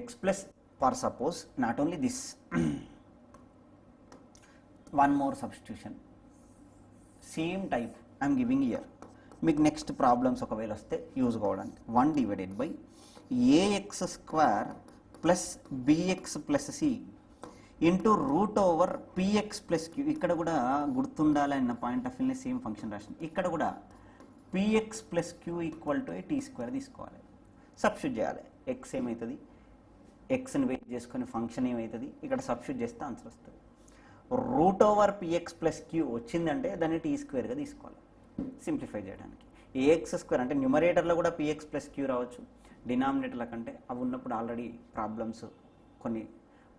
X plus, for suppose not only this, one more substitution, same type I am giving here. మీకు నెక్స్ట్ ప్రాబ్లమ్స్ ఒకవేళ వస్తే యూజ్ కావడానికి 1 divided by ax square plus bx plus c into root over px plus q. ఇక్కడ కూడా గుర్తుండాలి అన్న పాయింట్ ఆఫ్ వ్యూనే సేమ్ ఫంక్షన్ రాసింది. ఇక్కడ కూడా px plus q equal to t square తీసుకోవాలి, సబ్స్టిట్యూట్ చేయాలి. ఎక్స్ ఏమవుతుంది, ఎక్స్ని వెయిట్ చేసుకొని ఫంక్షన్ ఏమవుతుంది, ఇక్కడ సబ్స్టిట్యూట్ చేస్తే ఆన్సర్ వస్తుంది. Route over px plus q వచ్చిందంటే దాన్ని టీ స్క్వేర్గా తీసుకోవాలి సింప్లిఫై చేయడానికి. ఏఎక్స్ స్క్వేర్ అంటే న్యూమరేటర్లో కూడా px ప్లస్ q రావచ్చు, డినామినేటర్ల కంటే అవి ఉన్నప్పుడు ఆల్రెడీ ప్రాబ్లమ్స్ కొన్ని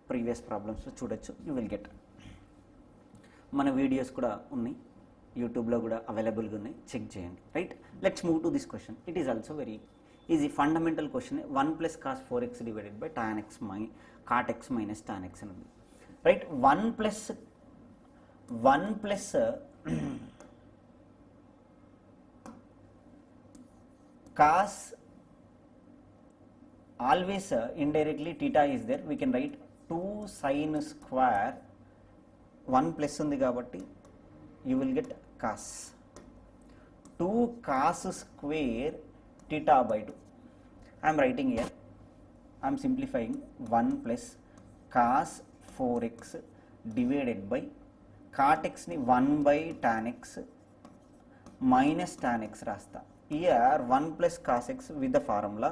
ప్రీవియస్ ప్రాబ్లమ్స్ చూడొచ్చు, యూ విల్ గెట్. మన వీడియోస్ కూడా ఉన్నాయి, యూట్యూబ్లో కూడా అవైలబుల్గా ఉన్నాయి, చెక్ చేయండి. Right, let's move to this question. It is also very easy fundamental question. 1 plus cos 4x divided by tan x cot x minus tan x అని ఉంది. Right, 1 plus cos, always indirectly theta is there, we can write 2 sin square, 1 plus ఉంది కాబట్టి you will get cos, 2 cos square theta by 2. I am writing here, I am simplifying 1 plus cos 4x divided by cot x ని 1 by tan x minus tan x రాస్తా. Here 1 plus cos x with the formula,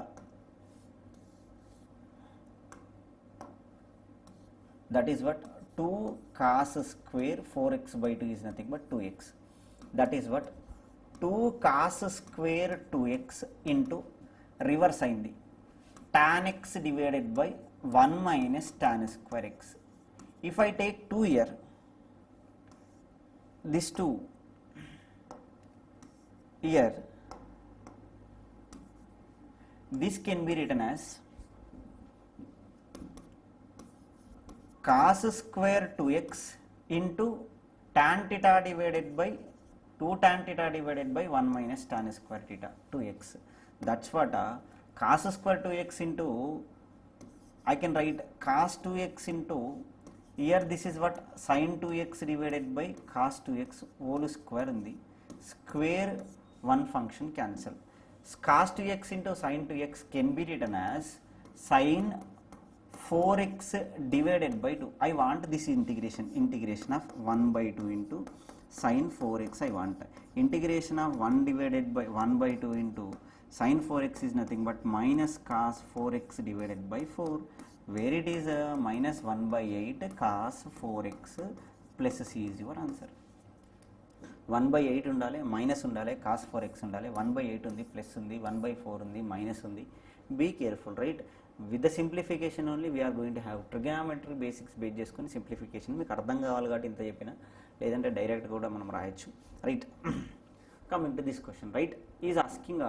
that is what 2 cos square 4x by 2 is nothing but 2x. That is what 2 cos square 2x into reverse అయింది tan x divided by 1 minus tan square x. If I take 2 here, this 2 here, this can be written as cos square 2x into tan theta divided by 2 tan theta divided by 1 minus tan square theta 2x. That's what cos square 2x into, I can write cos 2x into, here this is what sin 2x divided by cos 2x whole square ఉంది, square one function cancel. Cos 2x into sin 2x can be written as sin 4x divided by 2. I want this integration of 1 by 2 into sin 4x. I want integration of 1 divided by 1 by 2 into sin 4x is nothing but minus cos 4x divided by 4, where it is minus 1 by 8 cos 4x plus c is your answer. 1 by 8 ఉండాలి, మైనస్ ఉండాలి, కాస్ 4x ఉండాలి. 1 by 8 ఉంది, ప్లస్ ఉంది, 1 by 4 ఉంది, మైనస్ ఉంది. Be careful. Right, with the simplification only we're going to have trigonometry basics base చేసుకొని సింప్లిఫికేషన్. మీకు అర్థం కావాలి కాబట్టి ఇంత చెప్పిన, లేదంటే డైరెక్ట్ కూడా మనం రాయొచ్చు. Right, coming to this question. Right, is asking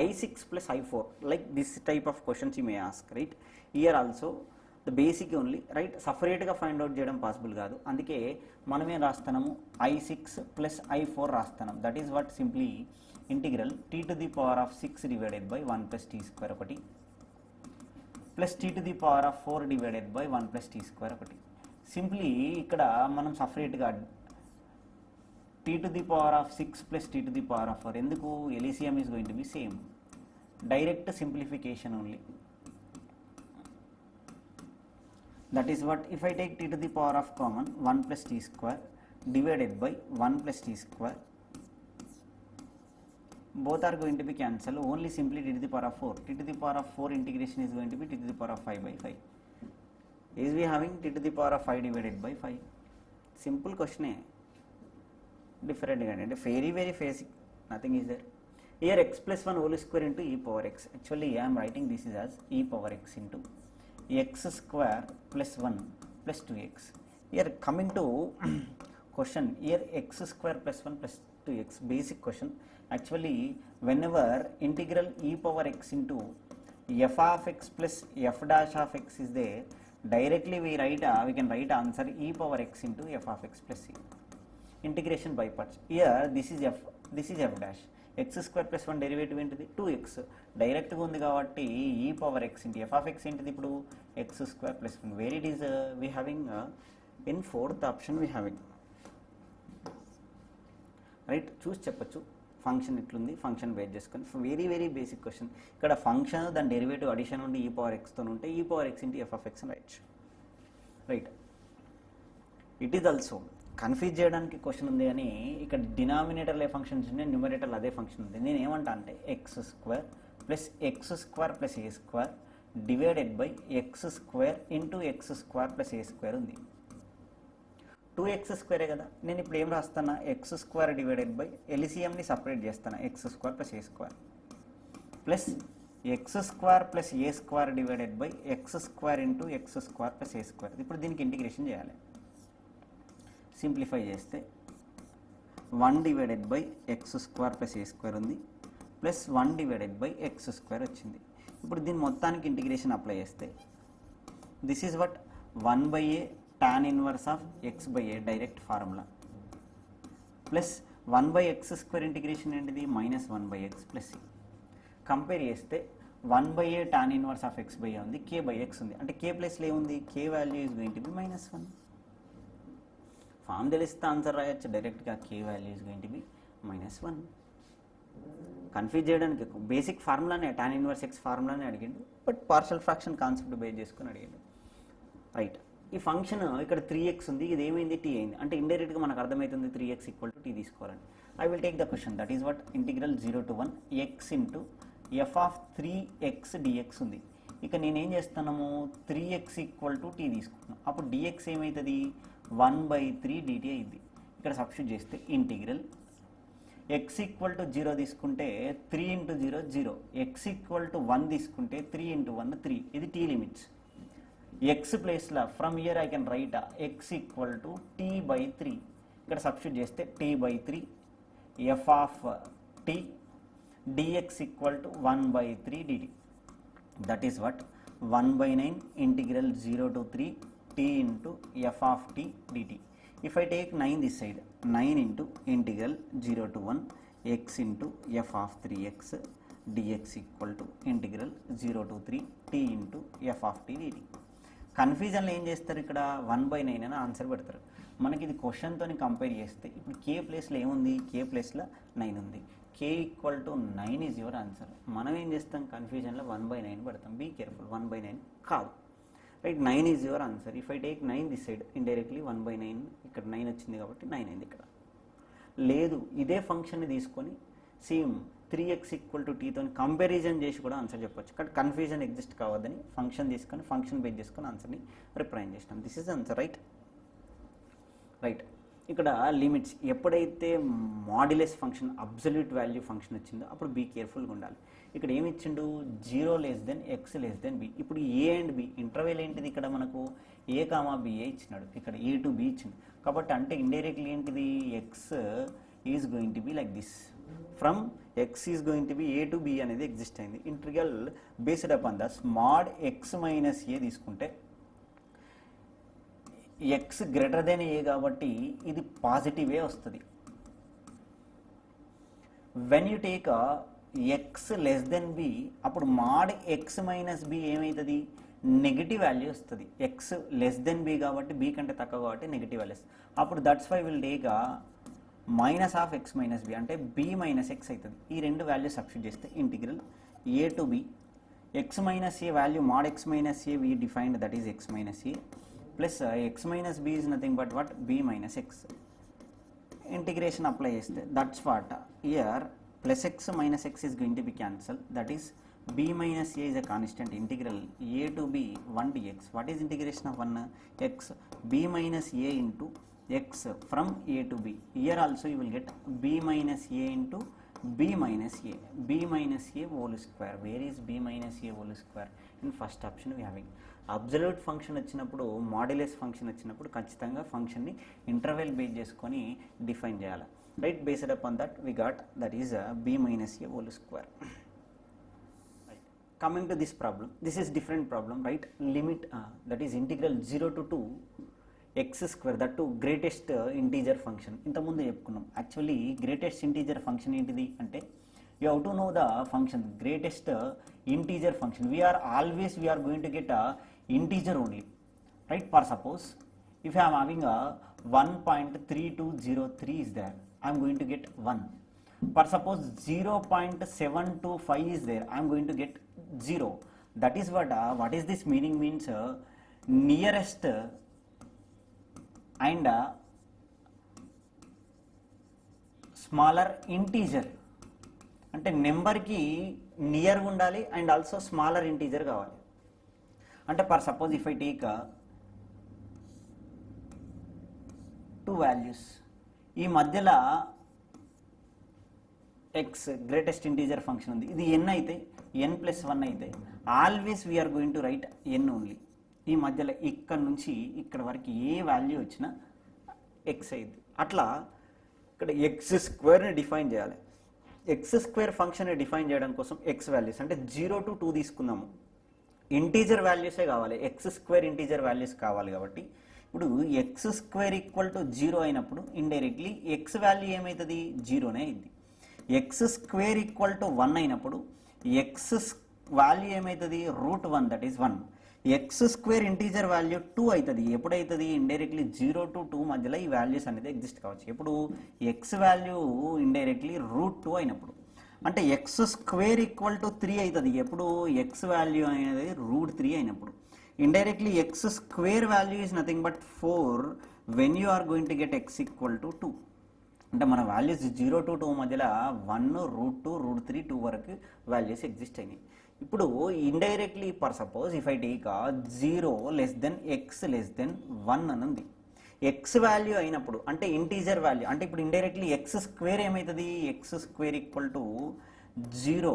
I6 plus I4, like this type of questions you may ask. Right, here also the basic only. Right, సపరేట్గా ఫైండ్ అవుట్ చేయడం పాసిబుల్ కాదు, అందుకే మనమే రాస్తున్నాము I6 plus I4 రాస్తున్నాం. That is what simply integral t to the power of 6 divided by 1 plus t square ఒకటి plus t to the power of 4 divided by 1 plus t square ఒకటి. సింప్లీ ఇక్కడ మనం సపరేట్గా t to the power of 6 plus t to the power of 4, ఎందుకు LCM is going to be same, direct simplification only. That is what, if I take t to the power of common 1 plus t square divided by 1 plus t square, both are going to be cancelled, only simply t to the power of 4. T to the power of 4 integration is going to be t to the power of 5 by 5. Is we having t to the power of 5 divided by 5. Simple question, different again, very basic, nothing is there. Here x plus 1 whole square into e power x. Actually I am writing this is as e power x into x square plus 1 plus 2x. Here coming to question, here x square plus 1 plus 2x, basic question. Actually whenever integral e power x into f of x plus f dash of x is there, directly we can write answer e power x into f of x plus c. Integration by parts. Here this is f dash. X square plus 1 derivative ఏంటిది 2x, డైరెక్ట్గా ఉంది కాబట్టి ఈ power x into f of x ఏంటిది ఇప్పుడు x square plus 1. Where it is we having in fourth option we having, right. చూసి చెప్పచ్చు ఫంక్షన్ ఇట్లుంది, ఫంక్షన్ బేస్ చేసుకొని వెరీ వెరీ బేసిక్ క్వశ్చన్. ఇక్కడ ఫంక్షన్ దాని డెరివేటివ్ అడిషన్ ఉండి ఈ పవర్ ఎక్స్తో ఉంటే ఈ power x into f of x అని రాయొచ్చు, right. It is also confuse చేయడానికి క్వశ్చన్ ఉంది కానీ ఇక్కడ డినామినేటర్లో ఏ ఫంక్షన్స్ ఉన్నాయి, న్యూమరేటర్లో అదే ఫంక్షన్ ఉంది. నేను ఏమంటా అంటే x square plus a square divided by x square into x square plus a square ఉంది. 2x స్క్వేరే కదా, నేను ఇప్పుడు ఏం రాస్తాను ఎక్స్ స్క్వేర్ డివైడెడ్ బై ఎల్సిఎంని సపరేట్ చేస్తాను x square plus a square plus x square plus a square divided by x square into x square plus a square. ఇప్పుడు దీనికి ఇంటిగ్రేషన్ చేయాలి. సింప్లిఫై చేస్తే 1 divided by x square plus a square ఉంది plus 1 divided by x square వచ్చింది. ఇప్పుడు దీని మొత్తానికి ఇంటిగ్రేషన్ అప్లై చేస్తే this is what 1/a tan inverse of x by a direct formula plus 1/x square integration ఏంటిది -1/x ప్లస్ c. కంపేర్ చేస్తే 1/a tan inverse of x by a ఉంది, k by x ఉంది, అంటే k ప్లేస్లో ఏముంది k value is going to be -1. Form తెలిస్తే ఆన్సర్ రాయొచ్చు డైరెక్ట్గా, k value is going to be -1. Confuse చేయడానికి బేసిక్ ఫార్ములానే tan ఇన్వర్స్ x ఫార్ములానే అడిగిండు, but partial fraction concept base చేసుకుని అడిగిండు, రైట్. ఈ ఫంక్షన్ ఇక్కడ 3x ఉంది, ఇది ఏమైంది t అయింది, అంటే ఇండైరెక్ట్గా మనకు అర్థమవుతుంది 3x ఈక్వల్ టు t తీసుకోవాలని. I will take the question that is what integral 0 to 1 x into f of 3x dx ఉంది. ఇక నేనేం చేస్తున్నాము 3x ఈక్వల్ టు t తీసుకుంటున్నాను, అప్పుడు dx ఏమవుతుంది 1/3 dt అయింది. ఇక్కడ సబ్స్టిట్యూట్ చేస్తే ఇంటిగ్రల్ x ఈక్వల్ టు 0 తీసుకుంటే 3 ఇంటూ 0 0, x ఈక్వల్ టు 1 తీసుకుంటే 3 ఇంటూ 1 3, ఇది t లిమిట్స్. x ప్లేస్లో from year I can write x equal to t/3, ఇక్కడ సబ్స్టిట్యూట్ చేస్తే t/3 F of t dx equal to 1/3 dt. That is what 1/9 integral 0 to 3 t into f of t dt. If I take 9 this side 9 into integral 0 to 1 x into f of 3x dx equal to integral 0 to 3 t into f of t dt. కన్ఫ్యూజన్లో ఏం చేస్తారు, ఇక్కడ 1/9 అని ఆన్సర్ పెడతారు. మనకి ఇది క్వశ్చన్తో కంపేర్ చేస్తే ఇప్పుడు k ప్లేస్లో ఏముంది, k ప్లేస్లో 9 ఉంది, k equal to 9 is your answer. మనం ఏం చేస్తాం కన్ఫ్యూజన్లో 1/9 పెడతాం, బీ కేర్ఫుల్ 1/9 కాదు, right. 9 is your answer. If I take 9 this side indirectly 1/9, ఇక్కడ 9 వచ్చింది కాబట్టి 9 అయింది. ఇక్కడ లేదు, ఇదే ఫంక్షన్ని తీసుకొని సేమ్ 3x ఈక్వల్ టు టీతో కంపారిజన్ చేసి కూడా ఆన్సర్ చెప్పొచ్చు, కానీ కన్ఫ్యూజన్ ఎగ్జిస్ట్ కావద్దని ఫంక్షన్ తీసుకొని ఫంక్షన్ బేస్ చేసుకొని ఆన్సర్ని రిప్రజెంట్ చేసినాం. This is answer, right. Right, ఇక్కడ లిమిట్స్ ఎప్పుడైతే modulus function absolute value function వచ్చిందో అప్పుడు బీ కేర్ఫుల్గా ఉండాలి. ఇక్కడ ఏమి ఇచ్చిండు 0 < x b. ఇప్పుడు a అండ్ b ఇంటర్వెల్ ఏంటిది, ఇక్కడ మనకు a, b ఇచ్చినాడు, ఇక్కడ a to b ఇచ్చింది కాబట్టి అంటే ఇండైరెక్ట్లీ ఏంటిది x is going to be like this. From x is going to be a to b అనేది ఎగ్జిస్ట్ అయింది. Integral based upon the mod x minus a తీసుకుంటే x గ్రేటర్ దెన్ a కాబట్టి ఇది పాజిటివే వస్తుంది. When you take x less than b అప్పుడు మాడ్ x మైనస్ b ఏమవుతుంది, నెగిటివ్ వాల్యూ వస్తుంది. x లెస్ దెన్ b కాబట్టి b కంటే తక్కువ కాబట్టి నెగిటివ్ వాల్యూస్. అప్పుడు that's why will take minus of x minus b అంటే b మైనస్ x అవుతుంది. ఈ రెండు వాల్యూ సబ్స్టిట్యూట్ చేస్తే integral a to b x minus a value mod x minus a we defined that is x minus a plus x minus b is nothing but what b minus x. Integration apply చేస్తే that's what here plus x minus x is going to be cancelled, that is b minus a is a constant. Integral a to b 1 dx. What is integration of 1 x, b minus a into x from a to b. Here also you will get b minus a into b minus a whole square. Where is b minus a whole square? In first option we having absolute function వచ్చినప్పుడు మాడ్యులస్ ఫంక్షన్ వచ్చినప్పుడు ఖచ్చితంగా ఫంక్షన్ని ఇంటర్వెల్ బేస్ చేసుకొని డిఫైన్ చేయాలి, right. Based upon that we got that is b minus a whole square. Coming to this problem, this is different problem, right. Limit that is integral 0 to 2 x square, that to greatest integer function. ఇంతకుముందు చెప్పుకున్నాం యాక్చువల్లీ గ్రేటెస్ట్ ఇంటీజర్ ఫంక్షన్ ఏంటిది అంటే you have to know the function, greatest integer function. We are going to get a integer only, right? For suppose if I am having a 1.3203 is there, I am going to get 1. For suppose 0.725 is there, I am going to get 0. That is what is this meaning means, nearest and smaller integer, అంటే నెంబర్కి నియర్గా ఉండాలి అండ్ ఆల్సో స్మాలర్ ఇంటీజర్ కావాలి. అంటే for suppose if I take 2 values, ఈ మధ్యలో ఎక్స్ గ్రేటెస్ట్ ఇంటీజర్ ఫంక్షన్ ఉంది, ఇది ఎన్ అయితే n+1 అయితే always we're going to write n only. ఈ మధ్యలో ఇక్కడ నుంచి ఇక్కడ వరకు ఏ వాల్యూ వచ్చినా ఎక్స్ అయింది. అట్లా ఇక్కడ x² డిఫైన్ చేయాలి. x² ఫంక్షన్ డిఫైన్ చేయడం కోసం ఎక్స్ వాల్యూస్ అంటే 0 to 2 తీసుకుందాము. ఇంటీజర్ వాల్యూసే కావాలి, x² ఇంటీజర్ వాల్యూస్ కావాలి. కాబట్టి ఇప్పుడు x² = 0 అయినప్పుడు ఇండైరెక్ట్లీ ఎక్స్ వాల్యూ ఏమవుతుంది, 0నే అయింది. x² = 1 అయినప్పుడు ఎక్స్ వాల్యూ ఏమవుతుంది, √1, that is 1. x² integer value 2 అవుతుంది. ఎప్పుడైతుంది, ఇండైరెక్ట్లీ 0 to 2 మధ్యలో ఈ వాల్యూస్ అనేది ఎగ్జిస్ట్ కావచ్చు. ఎప్పుడు ఎక్స్ వాల్యూ ఇండైరెక్ట్లీ √2 అయినప్పుడు. అంటే x² = 3 అవుతుంది. ఎప్పుడు ఎక్స్ వాల్యూ అనేది √3 అయినప్పుడు. Indirectly x² value is nothing but 4 when you are going to get x = 2. అంటే మన వాల్యూస్ 0 to 2 మధ్యలో 1, √2, √3, 2 వరకు వాల్యూస్ ఎగ్జిస్ట్ అయినాయి. ఇప్పుడు indirectly for suppose if I take 0 x <1 అని ఉంది. ఎక్స్ వాల్యూ అయినప్పుడు అంటే ఇంటీజర్ వాల్యూ, అంటే ఇప్పుడు ఇండైరెక్ట్లీ x² ఏమవుతుంది, x² = 0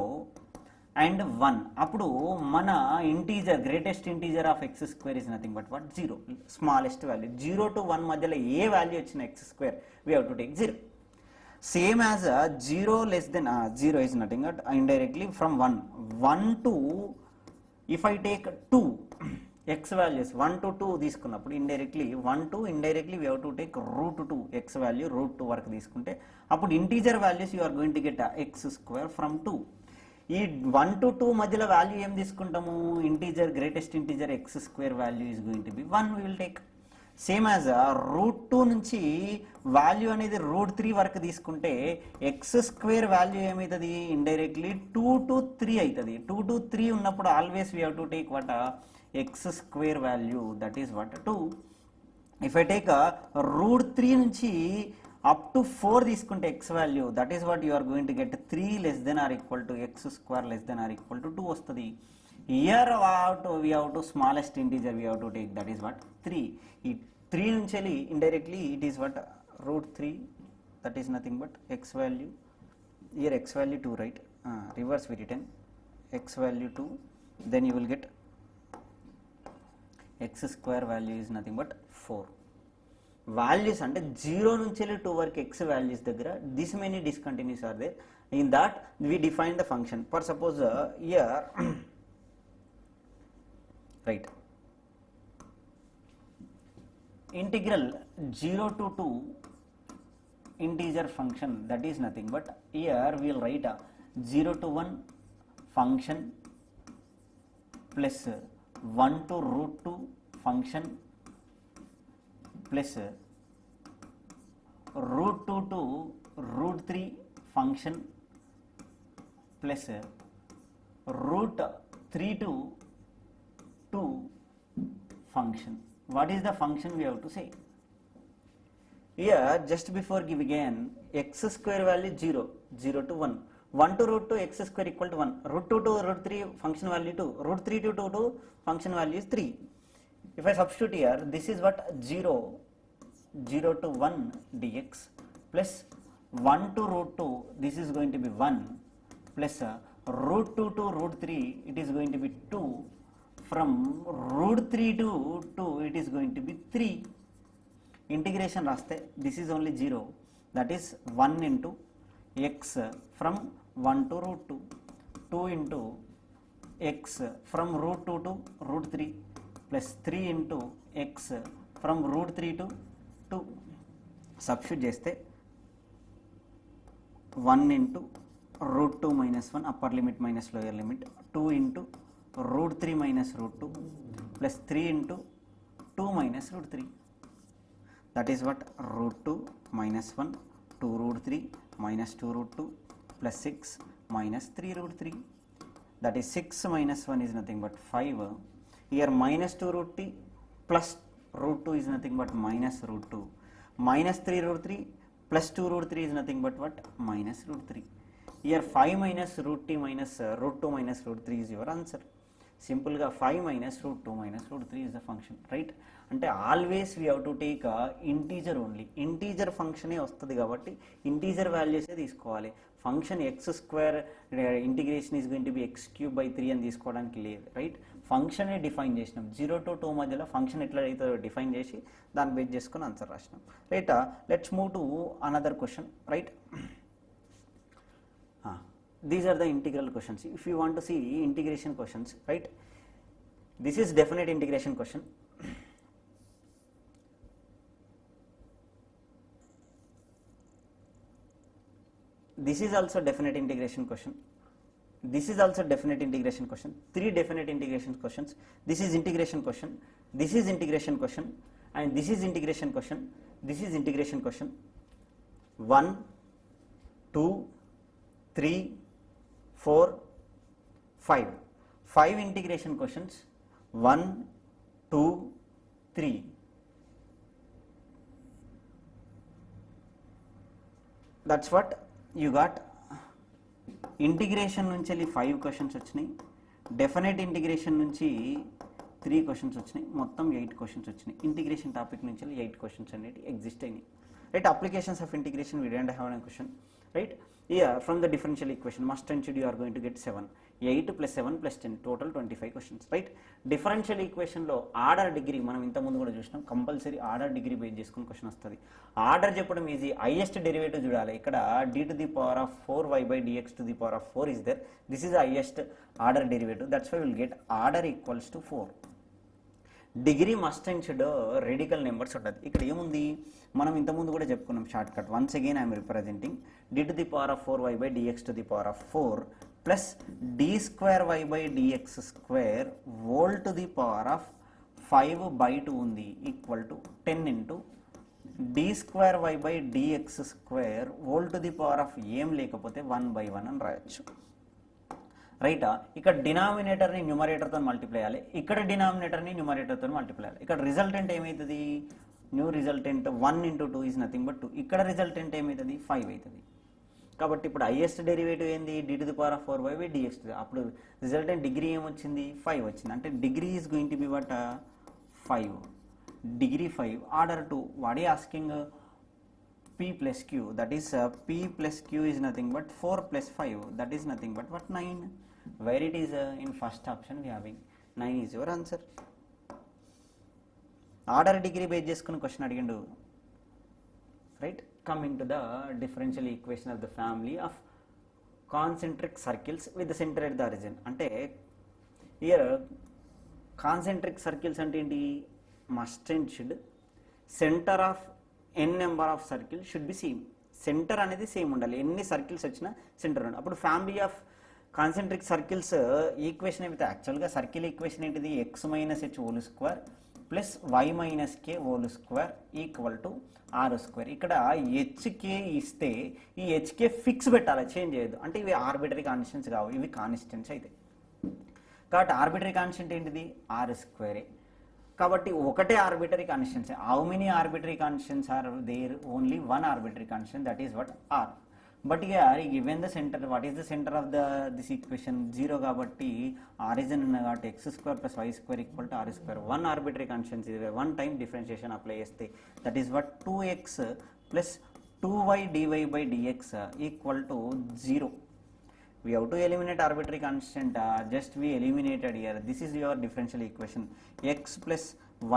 and 1. అప్పుడు మన integer greatest integer of x² is nothing but 0, smallest value. 0 to 1 మధ్యలో ఏ వాల్యూ వచ్చిన x² we have to take 0. Same as 0 is nothing but indirectly from 1 to if I take 2 x values 1 to 2 తీసుకున్నప్పుడు indirectly 1 to indirectly we have to take √2 x value √2 వరకు తీసుకుంటే అప్పుడు integer values you are going to get x² from 2. ఈ 1 to 2 మధ్యలో వాల్యూ ఏం తీసుకుంటాము, integer greatest integer x² value is going to be 1 we will take. Same as √2 నుంచి వాల్యూ అనేది √3 వరకు తీసుకుంటే x² వాల్యూ ఏమవుతుంది, ఇండైరెక్ట్లీ 2 to 3 అవుతుంది. 2 to 3 ఉన్నప్పుడు always we have to take what x² value, that is what 2. If I take √3 నుంచి అప్ టు 4 తీసుకుంటే x value, that is what you are going to get 3 <= x² <= 2 వస్తుంది. Here we have to smallest integer we have to take, that is what 3. ఈ 3 నుంచి వెళ్ళి indirectly it is what √3, that is nothing but x value. Here x value 2, right? Reverse we written x value 2, then you will get x² value is nothing but 4. Values అంటే 0 నుంచి వెళ్ళి 2 వరకు x values దగ్గర this many discontinuous are there. In that we define the function. For suppose here right, integral 0 to 2 integer function, that is nothing but here we will write a 0 to 1 function plus 1 to √2 function plus √2 to √3 function plus √3 to 2 function. What is the function we have to say? Here just before give again x² value 0 to 1, 1 to √2 x² = 1, √2 to √3 function value 2, √3 to 2 function value is 3. If I substitute here, this is what 0 to 1 dx plus 1 to √2, this is going to be 1 plus √2 to √3, it is going to be 2. From √3 to 2 it is going to be 3. Integration raste, this is only 0, that is 1 into x from 1 to √2, 2 into x from √2 to √3 plus 3 into x from √3 to 2. Substitute cheste 1 into root 2 minus 1 upper limit minus lower limit 2 into root 3 minus root 2 plus 3 into 2 minus root 3. That is what root 2 minus 1 2 root 3 minus 2 root 2 plus 6 minus 3 root 3. That is 6 minus 1 is nothing but 5. Here minus 2 root 3 plus root 2 is nothing but minus root 2. Minus 3 root 3 plus 2 root 3 is nothing but what? Minus root 3. Here 5 minus root t minus root 2 minus root 3 is your answer. Simple ga 5 minus root 2 minus root 3 is the function, right? అంటే always we have to take integer only. Integer ఫంక్షనే వస్తుంది కాబట్టి ఇంటీజర్ వాల్యూసే తీసుకోవాలి. Function x square integration is going to be x cube by 3 అని తీసుకోవడానికి లేదు, రైట్? ఫంక్షనే డిఫైన్ చేసినాం. 0 to 2 మధ్యలో ఫంక్షన్ ఎట్లా అయితే డిఫైన్ చేసి దాన్ని బేస్ చేసుకొని ఆన్సర్ రాసినాం, right? Let's move to another question, right? These are the integral questions. If you want to see integration questions, right? This is definite integration question. This is also definite integration question. This is also definite integration question. 3 definite integration questions. This is integration question. This is integration question. And this is integration question. This is integration question. 1, 2, 3, 4, 5. 5 integration questions. 1, 2, 3. That's what you got. Integration నుంచి వెళ్ళి 5 క్వశ్చన్స్ వచ్చినాయి. డెఫినెట్ ఇంటిగ్రేషన్ నుంచి 3 క్వశ్చన్స్ వచ్చినాయి. మొత్తం 8 క్వశ్చన్స్ వచ్చినాయి. ఇంటిగ్రేషన్ టాపిక్ నుంచి వెళ్ళి 8 క్వశ్చన్స్ అనేవి ఎగ్జిస్ట్ అయినాయి, right? Applications of integration we don't have a question, right? Here from the differential equation must and should you are going to get 7. 8 plus 7 plus 10 total 25 questions, right? Differential equation లో ఆర్డర్ డిగ్రీ మనం ఇంత ముందు కూడా చూసినాం. కంపల్సరీ ఆర్డర్ డిగ్రీ బేస్ చేసుకుని క్వశ్చన్ వస్తుంది. ఆర్డర్ చెప్పడం ఈజీ. హైయెస్ట్ డెరివేటివ్ చూడాలి. ఇక్కడ d to the power of 4y by dx to the power of 4 is there. This is the highest order derivative. That's why we will get order equals to 4. Degree must and should radical numbers ఉంటుంది. ఇక్కడ ఏముంది మనం ఇంతకుముందు కూడా చెప్పుకున్నాం short cut. Once again I'm representing d to the power of 4y by dx to the power of 4 plus d square y by dx square whole to the power of 5 by 2 ఉంది equal to 10 into d square y by dx square whole to the power of ఏం లేకపోతే 1 by 1 అని రాయొచ్చు, రైట్? ఇక్కడ డినామినేటర్ని న్యూమరేటర్తో మల్టిప్లై చేయాలి. ఇక్కడ డినామినేటర్ని న్యూమరేటర్తో మల్టిప్లై చేయాలి. ఇక్కడ రిజల్టెంట్ ఏమవుతుంది? New resultant 1 into 2 is nothing but 2. ఇక్కడ రిజల్టెంట్ ఏమవుతుంది? 5 అవుతుంది. కాబట్టి ఇప్పుడు హైయెస్ట్ డెరివేటివ్ ఏంది? d to the power of 4y by dx. అప్పుడు రిజల్టెంట్ డిగ్రీ ఏమొచ్చింది? 5 వచ్చింది. అంటే degree is going to be what? 5. Degree 5. Order 2. What is asking? p plus q. That is p plus q is nothing but 4 plus 5. That is nothing but what? 9. Where it is in first option we having 9 is your answer. Order degree based చేసుకుని క్వశ్చన్ అడిగిండు, right? Coming to the differential equation of the family of concentric circles with the center at the origin. అంటే here concentric circles అంటే ఏంటి? must and should center of n number of circle should be same. Center అనేది సేమ్ ఉండాలి. ఎన్ని సర్కిల్స్ వచ్చినా సెంటర్ ఉండాలి. అప్పుడు family of concentric circles equation అయితే యాక్చువల్గా సర్కిల్ ఈక్వేషన్ ఏంటిది? X minus h whole square plus y minus k whole square equal to r square. ఇక్కడ హెచ్కే ఇస్తే ఈ హెచ్కే ఫిక్స్ పెట్టాలి, చేంజ్ చేయొద్దు. అంటే ఇవి ఆర్బిటరీ కాన్స్టెంట్స్ కావు, ఇవి కాన్స్టెంట్స్ అయితే. కాబట్టి ఆర్బిటరీ కాన్స్టెంట్ ఏంటిది? ఆర్ స్క్వేరే. కాబట్టి ఒకటే arbitrary constants. How many arbitrary constants are there? Only one arbitrary constant, that is what? R. But here given the centre, what is the centre of this equation? 0 కాబట్టి ఆరిజిన్ ఉన్న కాబట్టి x square plus y square equal to r square. One arbitrary constant, 1 time differentiation apply చేస్తే that is what? 2x plus 2y dy by dx equal to 0. We have to eliminate arbitrary constant, just we eliminated here. This is your differential equation. X plus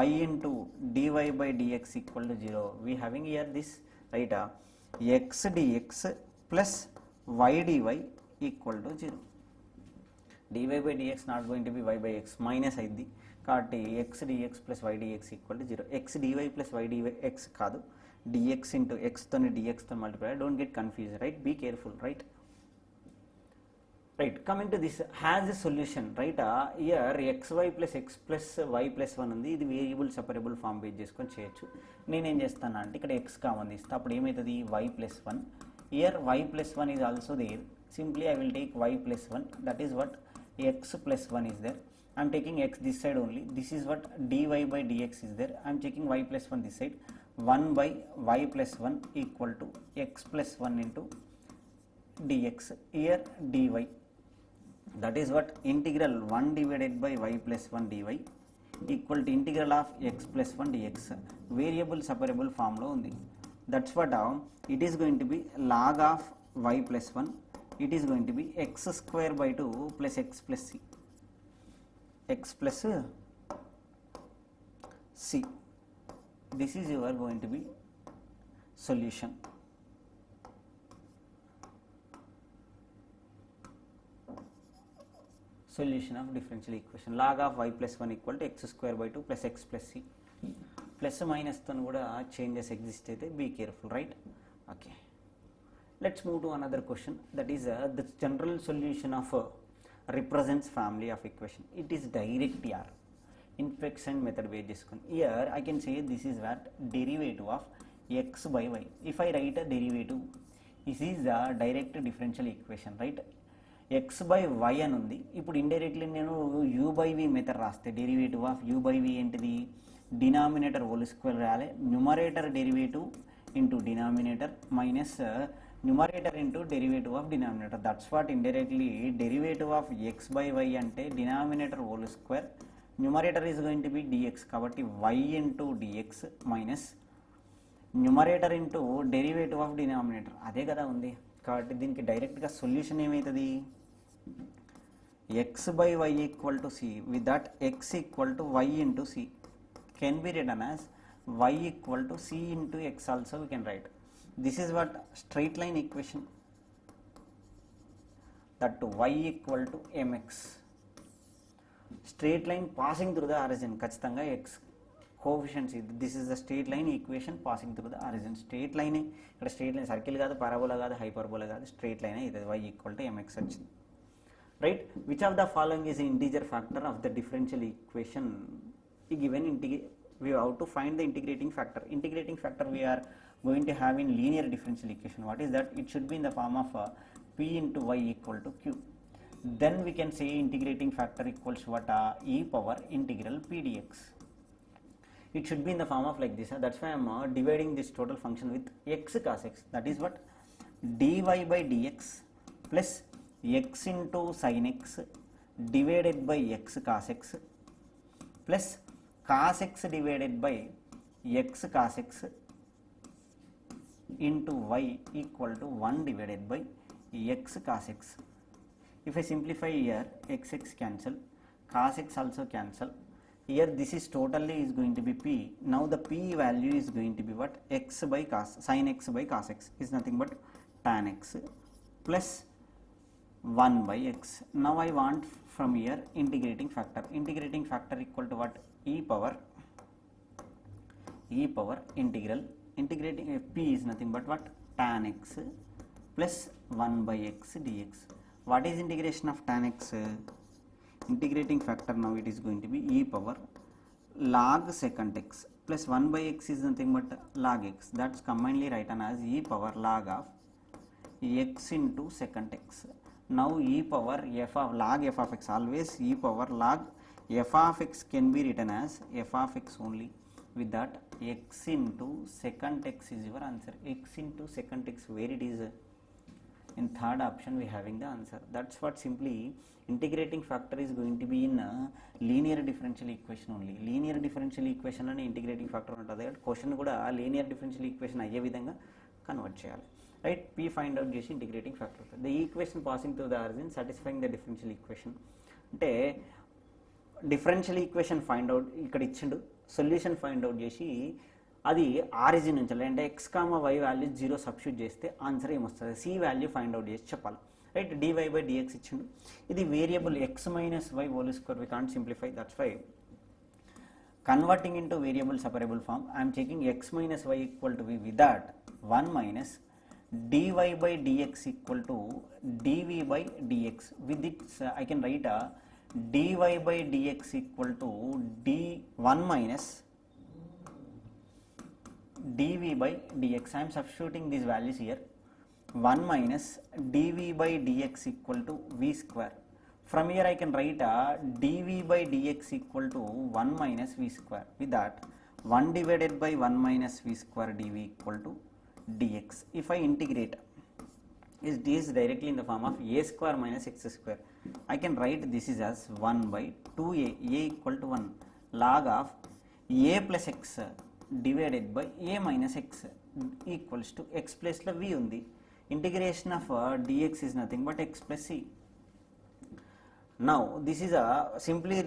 y into dy by dx equal to 0. We having here this, right? X dx plus y dy equal to 0. dy by dx not going to be y by x, minus అయింది కాబట్టి x dx plus y dx equal to 0. x dy plus y dx కాదు, dx into x తోని dx తో multiply. Don't get confused, right? Be careful, right? Right, coming to this has a solution, right? Here xy plus x plus y plus 1 ఉంది, ఇది వేరియబుల్ సెపరబుల్ ఫామ్ బేస్ చేసుకొని చేయొచ్చు. నేనేం చేస్తాను అంటే ఇక్కడ x కామన్ తీస్తే అప్పుడు ఏమవుతుంది y plus 1. Here y plus 1 is also there. Simply I will take y plus 1, that is what x plus 1 is there. I am taking x this side only. This is what dy by dx is there. I am taking y plus 1 this side. 1 by y plus 1 equal to x plus 1 into dx. Here dy. That is what integral 1 divided by y plus 1 dy equal to integral of x plus 1 dx. Variable separable form lo undi. That's what it is going to be log of y plus 1. It is going to be x square by 2 plus x plus c. X plus c. This is your going to be solution. Solution of differential equation. Log of y plus 1 equal to x square by 2 plus x plus c. Plus minus తో కూడా changes exist అయితే be careful, right? Okay. Let's move to another question. That is the general solution of represents family of equation. It is direct r. Inflection method way చేసుకొని. Here I can say this is what derivative of x by y. If I write a derivative, this is the direct differential equation, right? x by y అని ఉంది. ఇప్పుడు ఇండైరెక్ట్లీ నేను u by v మెథడ్ రాస్తే derivative of u by v ఏంటిది, డినామినేటర్ హోల్ స్క్వేర్ రాయాలి, numerator derivative into denominator minus numerator into derivative of denominator. That's what indirectly derivative of x by y అంటే denominator whole square, numerator is going to B dx కాబట్టి y into dx minus numerator into derivative of denominator. అదే కదా ఉంది. కాబట్టి దీనికి డైరెక్ట్గా సొల్యూషన్ ఏమవుతుంది, x by y equal to c, with that x equal to y into c can be written as y equal to c into x also we can write. This is what straight line equation, that to y equal to mx. Straight line passing through the origin, ఖచ్చితంగా x coefficients. This is the straight line equation passing through the origin. Straight line ఇక్కడ స్ట్రేట్ లైన్, సర్కిల్ కాదు, పారాబోలా కాదు, హైపర్బోలా కాదు, స్ట్రేట్ లైన్ ఇది y ఈక్వల్ టు mx వచ్చింది, right? Which of the following is integer factor of the differential equation given we have to find the integrating factor. Integrating factor we are going to have in linear differential equation. What is that? It should be in the form of p into y equal to q. Then we can say integrating factor equals what, e power integral p dx. It should be in the form of like this. That's why I am dividing this total function with x cos x. That is what dy by dx plus x into sin x divided by x cos x plus cos x divided by x cos x into y equal to 1 divided by x cos x. If I simplify here, x cancel, cos x also cancel. Here this is totally is going to be p. Now the p value is going to be what, x by cos, sin x by cos x is nothing but tan x plus 1 by x. Now I want from here integrating factor. Integrating factor equal to what, e power integral, integrating p is nothing but what, tan x plus 1 by x dx. What is integration of tan x? Integrating factor now it is going to be e power log secant x plus 1 by x is nothing but log x. That's commonly written as e power log of x into secant x. Now e power f of log f of x, always e power log f of x can be written as f of x only. With that x into secant x is your answer. X into secant x, where it is? In third option we having the answer. That's what simply integrating factor is going to be in linear differential equation only. Linear differential equation and integrating factor ఉంటుంది. క్వశ్చన్ కూడా లీనియర్ డిఫరెన్షియల్ ఈక్వేషన్ అయ్యే విధంగా కన్వర్ట్ చేయాలి, రైట్? p ఫైండ్ అవుట్ చేసి ఇంటిగ్రేటింగ్ ఫ్యాక్టర్ అవుతుంది. The equation passing through the origin satisfying the differential equation అంటే డిఫరెన్షియల్ ఈక్వేషన్ ఫైండ్ అవుట్ ఇక్కడ ఇచ్చిండు, సొల్యూషన్ ఫైండ్ అవుట్ చేసి అది ఆరిజిన్ నుంచి అంటే x comma y value 0 substitute చేస్తే ఆన్సర్ ఏమొస్తుంది, సి వాల్యూ ఫైండ్ అవుట్ చేసి చెప్పాలి, రైట్? dy by dx ఇచ్చిండు. ఇది variable x minus y whole square, we can't simplify. That's why converting into variable separable form, I am taking x minus y equal to v. With that 1 minus dy by dx equal to dv by dx. With it I can write a dy by dx equal to d1 minus dv by dx. I am substituting these values here. 1 minus dv by dx equal to v square. From here I can write a dv by dx equal to 1 minus v square. With that 1 divided by 1 minus v square dv equal to dx. If I integrate, is this directly in the form of a square minus x square. I can write this is as 1 by 2a, a equal to 1 log of a plus x divided by a minus x equals to x plus v undi. Integration of dx is nothing but x plus c. Now this is a simply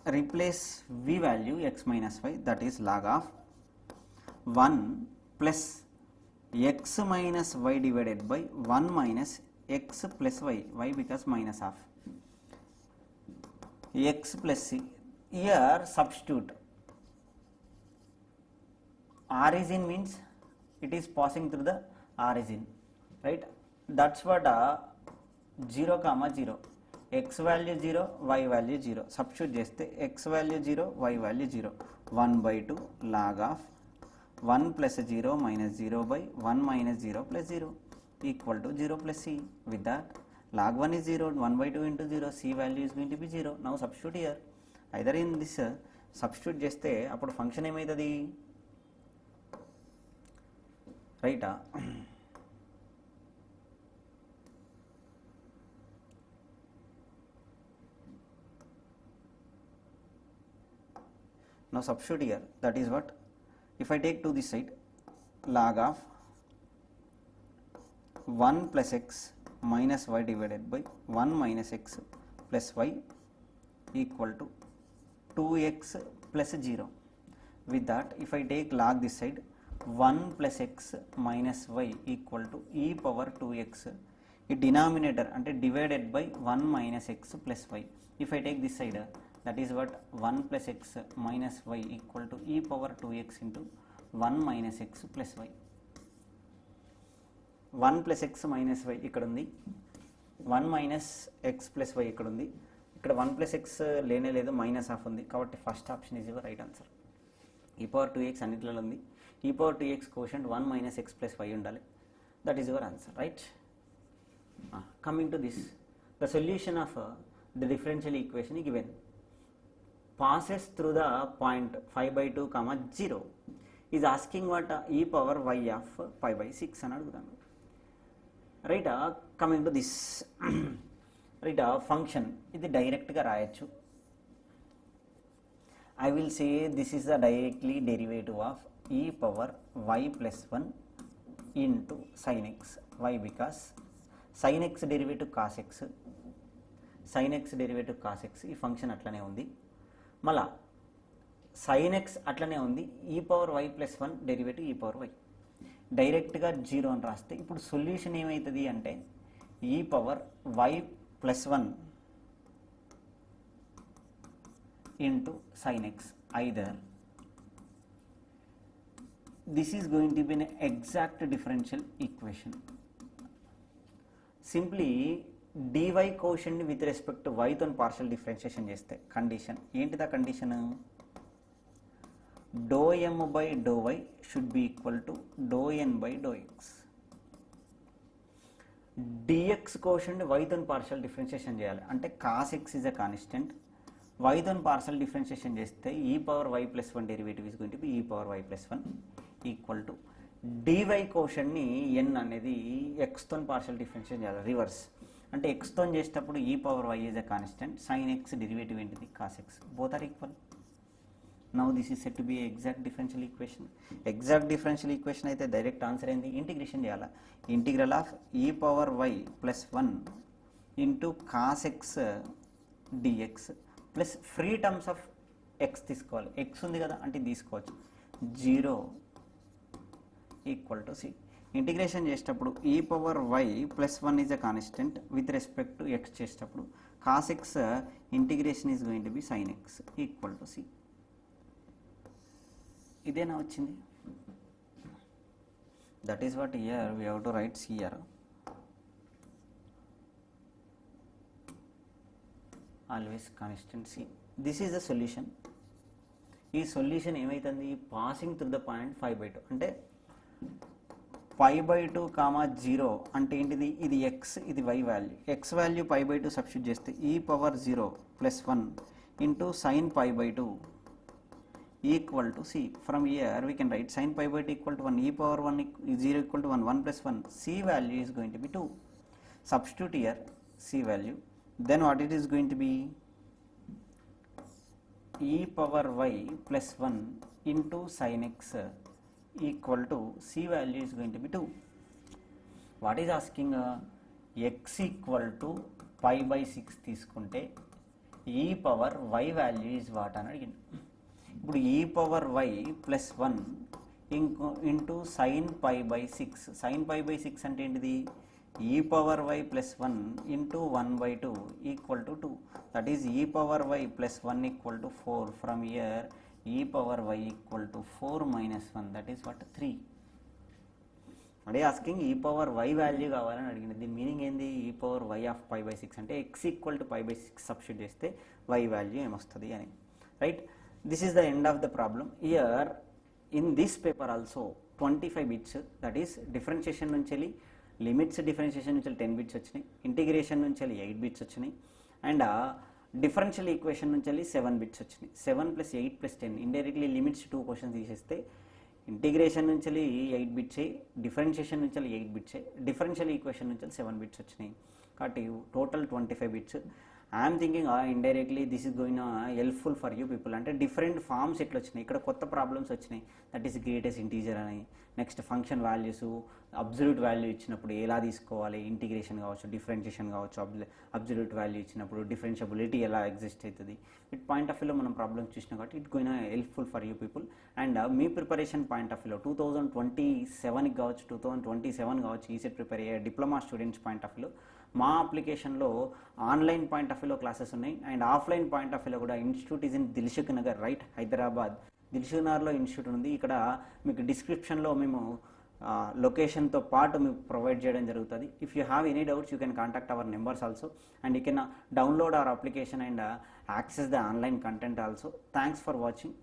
replace v value x minus y, that is log of 1 plus x minus y divided by 1 minus x plus y, y because minus of x plus c. Here substitute origin means it is passing through the origin, right? That's what 0 comma 0, x value 0, y value 0. Substitute చేస్తే x value 0, y value 0. 1 by 2 log of 1 plus 0 minus 0 by 1 minus 0 plus 0 equal to 0 plus c. With that log 1 is 0, 1 by 2 into 0, c value is going to be 0. Now substitute here. Either in this substitute చేస్తే అప్పుడు ఫంక్షన్ ఏమవుతుంది, రైటా? Now substitute here, that is what, if I take to this side log of 1 plus x minus y divided by 1 minus x plus y equal to 2x plus 0. With that if I take log this side 1 plus x minus y equal to e power 2x, ఈ denominator అంటే divided by 1 minus x plus y. If I take this side, that is what 1 plus x minus y equal to e power 2x into 1 minus x plus y. 1 plus x minus y ఇక్కడ ఉంది, 1 minus x plus y ఇక్కడ ఉంది. ఇక్కడ 1 plus x లేనే లేదు, మైనస్ హాఫ్ ఉంది. కాబట్టి first option is your right answer. e power 2x అన్నిట్లలో ఉంది. e power 2x quotient 1 minus x plus y ఉండాలి. That is your answer, right? Coming to this, the solution of the differential equation is given. Passes through the point 5 by 2 comma 0 is asking what e power y of pi by 6 అని అడుగుతాను, right? Coming to this, right, function ఇది డైరెక్ట్గా రాయొచ్చు. I will say this is the directly derivative of e power y plus 1 into sin x. Why? Because sin x derivative cos x, sin x derivative cos x ఈ ఫంక్షన్ అట్లనే ఉంది. మళ్ళా sin x అట్లనే ఉంది, e power y plus 1 derivative e power y డైరెక్ట్గా 0 అని రాస్తే ఇప్పుడు సొల్యూషన్ ఏమవుతుంది అంటే e power y plus 1 into sin x. Either this is going to be an exact differential equation. Simply dy quotient with respect to y తో పార్షియల్ డిఫరెన్షియేషన్ చేస్తే కండిషన్ ఏంటిదా? కండిషన్ డో m by డో y should be equal to డో n by డో x. dx quotient y తో పార్షియల్ డిఫరెన్షియేషన్ చేయాలి అంటే cos x is a constant, y తో పార్షియల్ డిఫరెన్షియేషన్ చేస్తే e power y plus 1 derivative is going to be e power y plus 1 equal to dy quotient ని n అనేది x తో పార్షియల్ డిఫరెన్షియేషన్ చేయాలి రివర్స్. అంటే x తో చేసేటప్పుడు e power y is a constant, sin x derivative ఏంటిది cos x, both are equal. Now this is said to be exact differential equation. Exact differential equation అయితే డైరెక్ట్ ఆన్సర్ ఏంది? ఇంటిగ్రేషన్ చేయాలి. Integral of e power y plus 1 into cos x dx plus free terms of x తీసుకోవాలి. x ఉంది కదా అంటే తీసుకోవచ్చు, 0 ఈక్వల్ టు c. ఇంటిగ్రేషన్ చేసేటప్పుడు e power y plus 1 is a constant with respect to x చేసేటప్పుడు cos x integration is going to B sin x equal to c. ఇదేనా వచ్చింది? that is what here we have to write here. Always constant C. This is the solution. ఈ సొల్యూషన్ ఏమైతుంది, పాసింగ్ త్రూ ద పాయింట్ 5/2 అంటే 5/2 కామా 0 అంటే ఏంటిది, ఇది ఎక్స్ ఇది y value, x value 5/2 substitute చేస్తే e⁻0 + 1 into sin π/2 equal to c. From here we can write sin π/2 equal to 1, e⁻1 0 equal to 1, 1 + 1, c value is going to be 2. Substitute here c value, then what it is going to be, e⁻y + 1 into sin x equal to c value is going to be 2. What is asking, x equal to π/6 తీసుకుంటే e⁻y value is what అని అడిగింది. ఇప్పుడు e⁻y + 1 ఇంటూ sin π/6, sin π/6 అంటే ఏంటిది, e⁻y + 1 into 1/2 equal to 2. That is e⁻y + 1 equal to 4. From here e⁻y equal to 4 minus 1, that is what, 3. అదే ఆస్కింగ్ e⁻y వాల్యూ కావాలని అడిగింది. దీని మీనింగ్ ఏంది, e⁻y ఆఫ్ π/6 అంటే x ఈక్వల్ టు π/6 సబ్స్టిట్యూట్ చేస్తే y వాల్యూ ఏమొస్తుంది అని. Right, this is the end of the problem. Here in this paper also 25 bits, that is differentiation నుంచి వెళ్ళి లిమిట్స్, డిఫరెన్షియేషన్ నుంచి 10 బిట్స్ వచ్చినాయి, ఇంటిగ్రేషన్ నుంచి 8 బిట్స్ వచ్చినాయి, అండ్ డిఫరెన్షియల్ ఈక్వేషన్ నుంచి 7 బిట్స్ వచ్చినాయి. 7 + 8 + 10 ఇండైరెక్ట్లీ లిమిట్స్ 2 క్వశ్చన్స్ తీసేస్తే ఇంటిగ్రేషన్ నుంచి 8 బిట్సే, డిఫరెన్షియేషన్ నుంచి 8 బిట్సే, డిఫరెన్షియల్ ఈక్వేషన్ నుంచి 7 బిట్స్ వచ్చినాయి. కాబట్టి total 25 bits. I'm thinking indirectly this is going helpful for you people. అంటే డిఫరెంట్ ఫార్మ్స్ ఎట్లా వచ్చినాయి, ఇక్కడ కొత్త ప్రాబ్లమ్స్ వచ్చినాయి, దట్ ఈస్ గ్రేటెస్ట్ ఇంటీజర్ అని, next function values, absolute value ఇచ్చినప్పుడు ఎలా తీసుకోవాలి, ఇంటిగ్రేషన్ కావచ్చు, డిఫరెన్షియేషన్ కావచ్చు, అబ్జల్యూట్ వాల్యూ ఇచ్చినప్పుడు డిఫరెన్షియబిలిటీ ఎలా ఎగ్జిస్ట్ అవుతుంది, ఇట్ పాయింట్ ఆఫ్ వ్యూలో మనం ప్రాబ్లమ్స్ చూసినాం కాబట్టి it going helpful for you people. And me preparation point of వ్యూలో 2027కి కావచ్చు, 2027 కావచ్చు, ఈసెట్ ప్రిపేర్ అయ్యే డిప్లొమా స్టూడెంట్స్ పాయింట్ ఆఫ్ వ్యూలో మా అప్లికేషన్లో ఆన్లైన్ పాయింట్ ఆఫ్ వ్యూలో క్లాసెస్ ఉన్నాయి, అండ్ ఆఫ్లైన్ పాయింట్ ఆఫ్ వ్యూలో కూడా institute is in Dilsukh Nagar, right, Hyderabad. Dilsukh నగర్లో ఇన్స్టిట్యూట్ ఉంది. ఇక్కడ మీకు డిస్క్రిప్షన్లో మేము లొకేషన్తో పాటు మీకు ప్రొవైడ్ చేయడం జరుగుతుంది. If you have any doubts you can contact our numbers also, and you can download hour application and access the online content also. Thanks for watching.